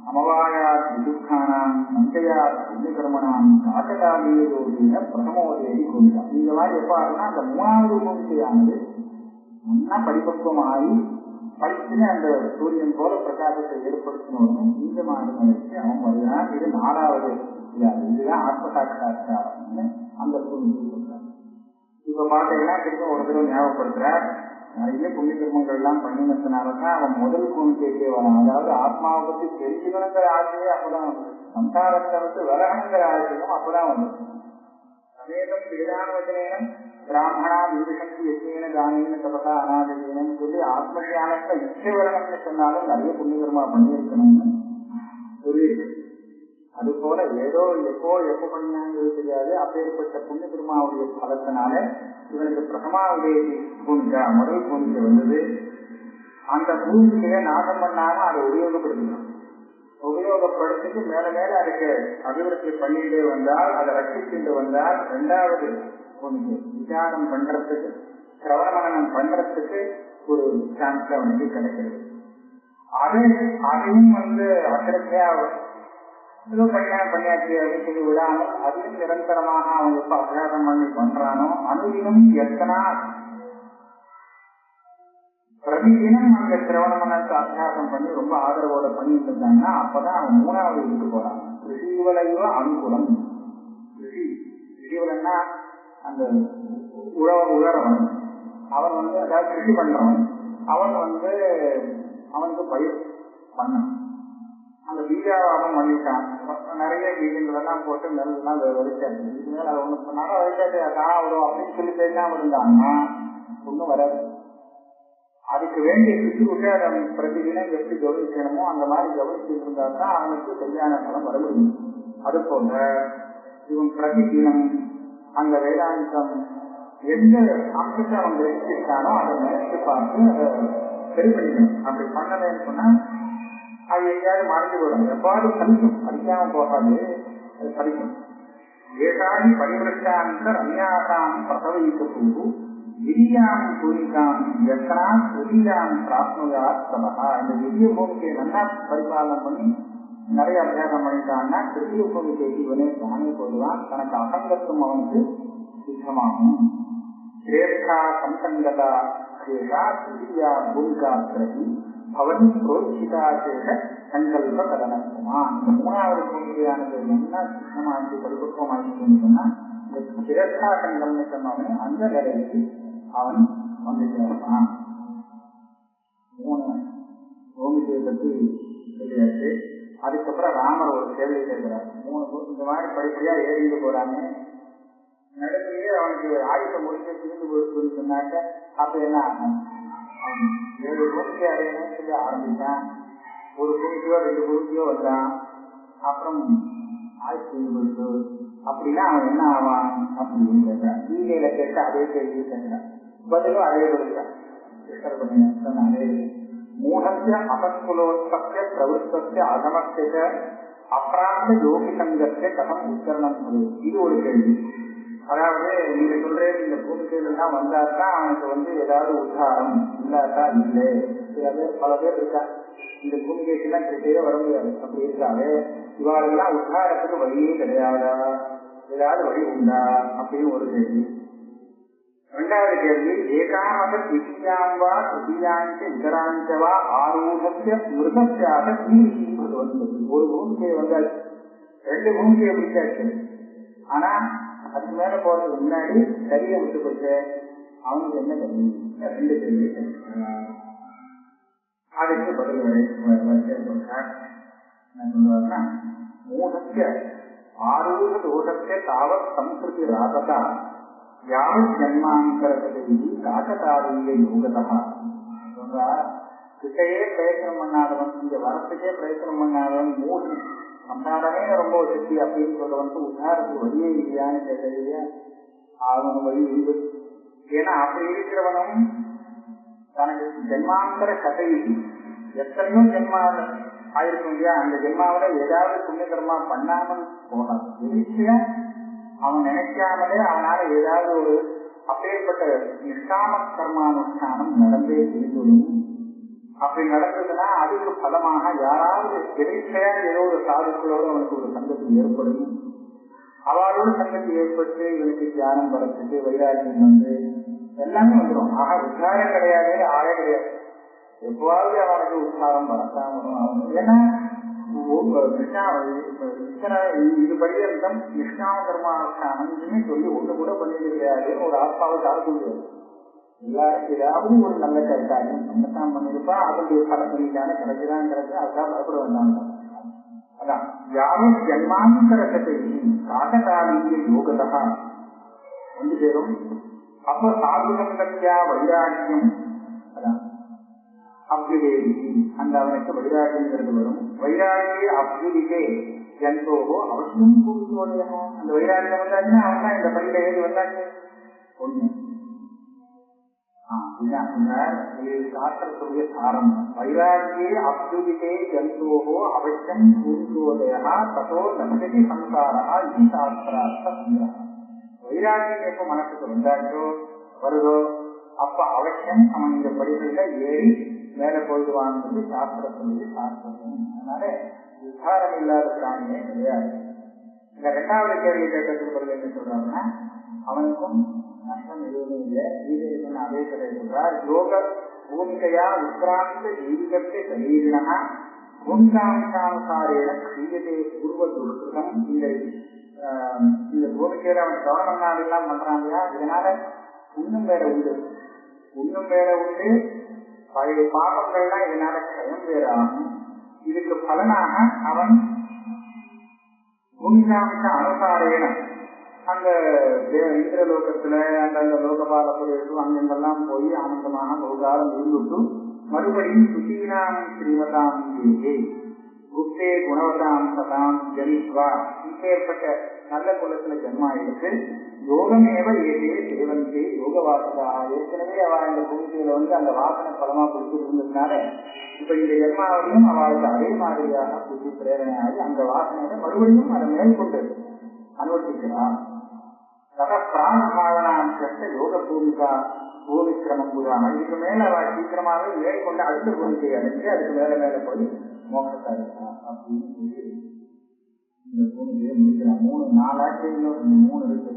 அமவாயாத் விதுக்கானாம் சஞ்சயாத் புண்ணியகர்மனாம் காட்டகாலியோதின பிரதமோதேவி கொண்டான். இந்த மாதிரி எப்ப ஆகுனா அந்த மூணாவது பூமிகையானது நல்லா பரிபக்குவமாகி படிச்சுன்னு அந்த சூரியன் போல பிரகாசத்தை ஏற்படுத்தணும். இந்த மாதிரி நினைச்சு அவன் வருகிறான். இது நாலாவது இதாது. இதுதான் ஆத்மசாட்சாத்காரம்னு அந்த பூமிக்கு சொல்றாங்க. இப்ப பாத்தீங்கன்னா திரும்ப ஒரு தடவை ஞாபகப்படுத்துறார். நிறைய புண்ணிய கர்மங்கள் எல்லாம் பண்ணினதுனாலதான் அவன் முதல் பூமிக்கைக்கே வரான். அதாவது ஆத்மாவை பத்தி தெரிஞ்சுக்கணுங்கிற ஆசையே அப்பதான் வந்து, சம்சாரத்தை வந்து விலகணுங்கிற ஆசையும் அப்பதான் வந்து. சமேதம் வேதானுவச்சனேனம் பிராமணா விவிஷந்தி யஜ்ஞேன தானேன தபசா அநாதேனம் சொல்லி ஆத்மஞானத்தை இச்சை வரணும்னு சொன்னாலும் நிறைய புண்ணிய கர்மா பண்ணியிருக்கணும்னு சொல்லியிருக்கு. அது போல ஏதோ எப்போ பண்ணினாங்கிறது தெரியாது. அப்பேற்பட்ட புண்ணிய கர்மாவுடைய பலத்தினால இவனுக்கு பிரதமாவுடைய பூமிக்கா முதல் பூமிக்கை வந்தது. அந்த பூமிக்கையை நாசம் பண்ணாம அதை உபயோகப்படுத்திக்கணும். உபயோகப்படுத்திட்டு மேல மேல அதுக்கு அபிவிருத்தி பண்ணிட்டு வந்தால், அதை ரட்சிச்சுட்டு வந்தால், இரண்டாவது பூமிக்கை விசாரம் பண்றதுக்கு சிரவணமனனம் பண்றதுக்கு ஒரு சான்ஸ் அவனுக்கு கிடைக்கிறது. அதையும் வந்து அசிரத்தையா ஏதோ பண்ணியாச்சு அப்படின்னு சொல்லி விடாமல் அதையும் நிரந்தரமாக அவன் எப்ப அபியாசம் பண்ணி பண்றானோ அனுதினம் எத்தனா பிரதிதினம் அந்த சிரவணமனத்தை அபியாசம் பண்ணி ரொம்ப ஆதரவோட பண்ணிட்டு இருந்தாங்கன்னா அப்பதான் அவன் மூணாவது இதுக்கு போறான். ரிஷிவலையோ அனுகூலம். ரிஷிவலன்னா அந்த உழறவன். அவன் வந்து அதாவது கிருஷி பண்றவன். அவன் வந்து அவனுக்கு பயிர் பண்ணணும். அந்த பீஜாவாதம் பண்ணிட்டான். நிறைய பீஜங்கள் எல்லாம் போட்டு நெல்லாம் வலிச்சாச்சு. இதுக்கு மேல அதை ஒண்ணு பண்ணாலும் வலிச்சாச்சு வரும் அப்படின்னு சொல்லி தெரியாம இருந்தான்னா ஒன்றும் வராது. அதுக்கு வேண்டிய சுற்றுவிட்டு அதை பிரதிதினம் எப்படி கவனிக்கணுமோ அந்த மாதிரி கவனிச்சுட்டு இருந்தா தான் அவனுக்கு கல்யாண பலம் வர முடியும். அது போல இவன் பிரதிதினம் அந்த வேதாந்தம் எந்த அம்சத்தை அவன் கிரகிச்சிருக்கானோ அதை நினைச்சு பார்த்து அதை சரி பண்ணிக்கணும். அப்படி பண்ணலன்னு சொன்னா அது எங்கேயாவது மறைஞ்சு போயிடும். எவ்வாறு படிக்கும், படிக்காம போகாது, அது படிக்கும். ஏகாதி பரிவருஷாந்த அந்யாசாம் பிரசவிக்க போது விரியாம் பூமிக்காம் எத்தனா புதியாம் பிராப்னுயாத் சபகா. இந்த விரிய பூமிக்கையை நல்லா பரிபாலனம் பண்ணி நிறைய அபியாசம் பண்ணிட்டான்னா திருத்திய பூமிக்கைக்கு இவனே தானே போடுவான். தனக்கு அசங்கத்துவம் அவனுக்கு சித்தமாகும். சிரேஷ்டா சம்சங்கதா சேஷா திருதியா பூமிகாத்திரதி பவனி புரோச்சிதா சேஷ சங்கல்ப கதனமா. இந்த மூணாவது பூமிகையானது என்ன சித்தமாகி பரிபக்குவமாகின்னு சொன்னா இந்த சிரேஷ்டா சங்கம்னு சொன்னவனே அந்த நிலைக்கு அவன் வந்து சேர்ப்பான். 3 பூமிகையை பற்றி சொல்லியாச்சு. அதுக்கப்புறம் ராமர் ஒரு கேள்வி கேட்கிறார். 3 இந்த மாதிரி படிப்படியா ஏறிட்டு போறாங்க, நடுமையே அவனுக்கு ஆயுத முடிக்க தீர்ந்து போயிடுச்சுன்னு சொன்னாக்க அப்ப என்ன ஆகும்? 7 பூமிக்கை அடையணும்னு சொல்லி ஆரம்பிச்சான். ஒரு பூமிக்கையோ 2 பூமிக்கையோ வந்தான், அப்புறம் ஆயுத தீர்ந்து போயிடுச்சு. அப்படின்னா அவன் என்ன ஆவான் அப்படின்னு கேட்கிறான். கீதையில கேட்க அதே கேள்வி கேட்கிறான். பதிலும் அதே பதில்தான். அதே மூடस्य அபஸ்குலோத்பத்திய பிரவருத்தस्य அகமத்திய அப்ராந்த யோகி சங்கத்தை கதம் உச்சரணம் சொல்லுது. இது ஒரு கேள்வி. அதாவது நீங்க சொல்றேன் இந்த பூமிக்கைகள் எல்லாம் வந்தாத்தான் அவனுக்கு ஏதாவது உத்தாரம், இல்லாட்டா இல்லை. பல பேர் இருக்கா இந்த பூமிகைக்கெல்லாம் கிட்டே வர முடியாது. அப்படி இருக்காது இவாளெல்லாம் உத்தாரத்துக்கு வழியே கிடையாதா, ஏதாவது வழி உண்டா அப்படின்னு ஒரு கேள்வி. 2வது கேள்வி, ஏகாமத திவ்யாம்பா திருதியாஞ்ச இதராஞ்சவா ஆரூடத்திய மிருகத்தியாக வந்தது. ஒரு பூமிக்கையை வந்தாச்சு, 2 பூமிக்கையை பிடிச்சாச்சு. ஆனா அதுக்கு மேல போறதுக்கு முன்னாடி சரியை விட்டு போச்சு. அவனுக்கு என்ன கேள்வி? 2 கேள்வி. அதுக்கு பதில் வரையறுக்கிறார். என்ன சொல்றாருன்னா, மூடத்திய ஆரூட தோஷத்தை தாவத் சம்ஸ்கிருதி ராததா யாவத் ஜன்மாந்தரகதி காட்டதாரிய யோகதா. கிட்டையே பிரயத்தனம் பண்ணாதவன், இங்க வரத்துக்கே பிரயத்தனம் பண்ணாதவன், மூணு சம்சாரமே ரொம்ப சக்தி அப்படின்னு சொல்றவனுக்கு உதாரணத்துக்கு வழியே இல்லையான்னு கேட்கலையா? அவன் வழி உண்டு. ஏன்னா அப்படி இருக்கிறவனும் தனக்கு ஜென்மாந்தர கதை எத்தனையோ ஜென்மாவில் ஆயிருக்கும் இல்லையா? அந்த ஜென்மாவில ஏதாவது புண்ணிய கர்மா பண்ணாமல் போகாது. எதிர்ச்சியா அவன் நினைக்காமலே அவனால ஏதாவது ஒரு அப்பேற்பட்ட நிஷ்காம கர்மானுஷ்டானம் நடந்தே தீர்ந்துடும். அப்படி நடந்ததுன்னா அதுக்கு பலமாக யாராவது எதிர்ச்சையா ஏதோ ஒரு சாதுக்களோடு அவனுக்கு ஒரு சங்கத்தி ஏற்படும். அவளோட சங்கத்தி ஏற்பட்டு இவனுக்கு தியானம் வரத்துக்கு வைராக்கியம் எல்லாமே வந்துடும். ஆக உத்தாரம் கிடையாது, ஆளே கிடையாது. எப்போவாவது அவனுக்கு உத்தாரம் வரத்தான் வரும். ஏன்னா இது பரியந்தம் நிஷ்காம கர்மானுஷ்டானம் சொல்லி ஒண்ணு கூட பண்ணிட்டு கிடையாது. ஒரு ஆத்மாவை தாழ்க்க முடியாது. எல்லாரும் ஏதாவது ஒரு நல்ல கருத்தாலும் சம்பத்தான் பண்ணிருப்பா, அதனுடைய பல பண்ணிட்டான கிடைச்சுதான் கிடைச்சு அதுதான் பயப்பட வேண்டாம். அதான் யாரும் ஜன்மாந்தரத்தை காகதாலிய யோகதா வந்து சேரும். அப்போ சாதுசங்கத்தியா வைராக்கியம், அதான் அப்யுதேவி, அந்த அவனுக்கு வைராக்கியங்கிறது வரும். வைராக்கிய அப்யுதிகே ஜந்தோகோ அவசியம் கூறுவோடையா. அந்த வைராக்கியம் வந்தாச்சுன்னா அவன் தான் இந்த பள்ளியில ஏறி வந்தாச்சு ஒண்ணு. சாஸ்திரத்துடைய ஆரம்பம் வைராக்கியே அப்யுதிகே ஜந்தோகோ அவசியம் கூறுவோடையா ததோ நம்பதி சம்சாரா இது சாஸ்திரார்த்த சங்கிரகம். வைராக்கியம் எப்ப மனசுக்கு வந்தாச்சோ வருதோ அப்ப அவசியம் அவன் இந்த படிகளில ஏறி மேல போயிடுவான்னு சாஸ்திரத்தினுடைய சாஸ்திரம். அதனால உத்தாரம் இல்லாத பிராணியே கிடையாது. இந்த 2வது கேள்வி கேட்கறதுக்கு என்ன சொல்றாங்கன்னா, அவனுக்கும் நஷ்டம் எதுவுமே இல்லை. கீதையில அதே கதை சொல்றார். யோக பூமிகையா உத்ராந்த ஜீவிகத்தை சரீரினா பூமிகாம்சானுசாரேன கிரியதே பூர்வ துஷ்கிருதம். இந்த பூமிக்கையில அவன் கவனம்னாலெல்லாம் பண்றான் இல்லையா? இதனால இன்னும் வேற உண்டு, இன்னும் வேற உண்டு. பழைய பாபங்கள்லாம் இதனால கயம் வேறாகும். இதுக்கு பலனாக அவன் பூமிகாம்ச அனுசாரேன அந்த இந்திரலோகத்துல அந்த லோகபால பிரதேசம் அங்கெல்லாம் போய் ஆனந்தமாக பகுகாலம் இருந்துட்டு மறுபடியும் சுசீனாம் ஸ்ரீமதாம் தேகே குப்தே குணவதாம் சதாம் ஜனித்வா இப்பேற்பட்ட நல்ல குலத்துல ஜன்மா எடுத்து யோகமேவ ஏதே தேவந்தே யோக வாசகா. ஏற்கனவே அவ இந்த பூமிக்கையில அந்த வாசனை பலமா கொடுத்துட்டு இருந்ததுனால இப்ப இந்த ஜன்மாவையும் அவளுக்கு அதே மாதிரியாக புத்தி பிரேரணையாகி அந்த வாசனையை மறுபடியும் அதை மேற்கொண்டு அனுவர்த்திக்கிறார். தத பிராணபாவனாம் கஷ்ட யோக பூமிகா பூமிக்கிரமம் புதான. இதுக்கு மேல அவள் சீக்கிரமாகவே மேற்கொண்டு அடுத்த பூமிக்கையை அடைஞ்சு அதுக்கு மேல மேல போய் மோட்சத்தை அடைக்கிறான் அப்படின்னு சொல்லி இந்த பூமிக்கையை முடிக்கிறான். 3 4 ஆட்சிகளும் 3 இருக்கு.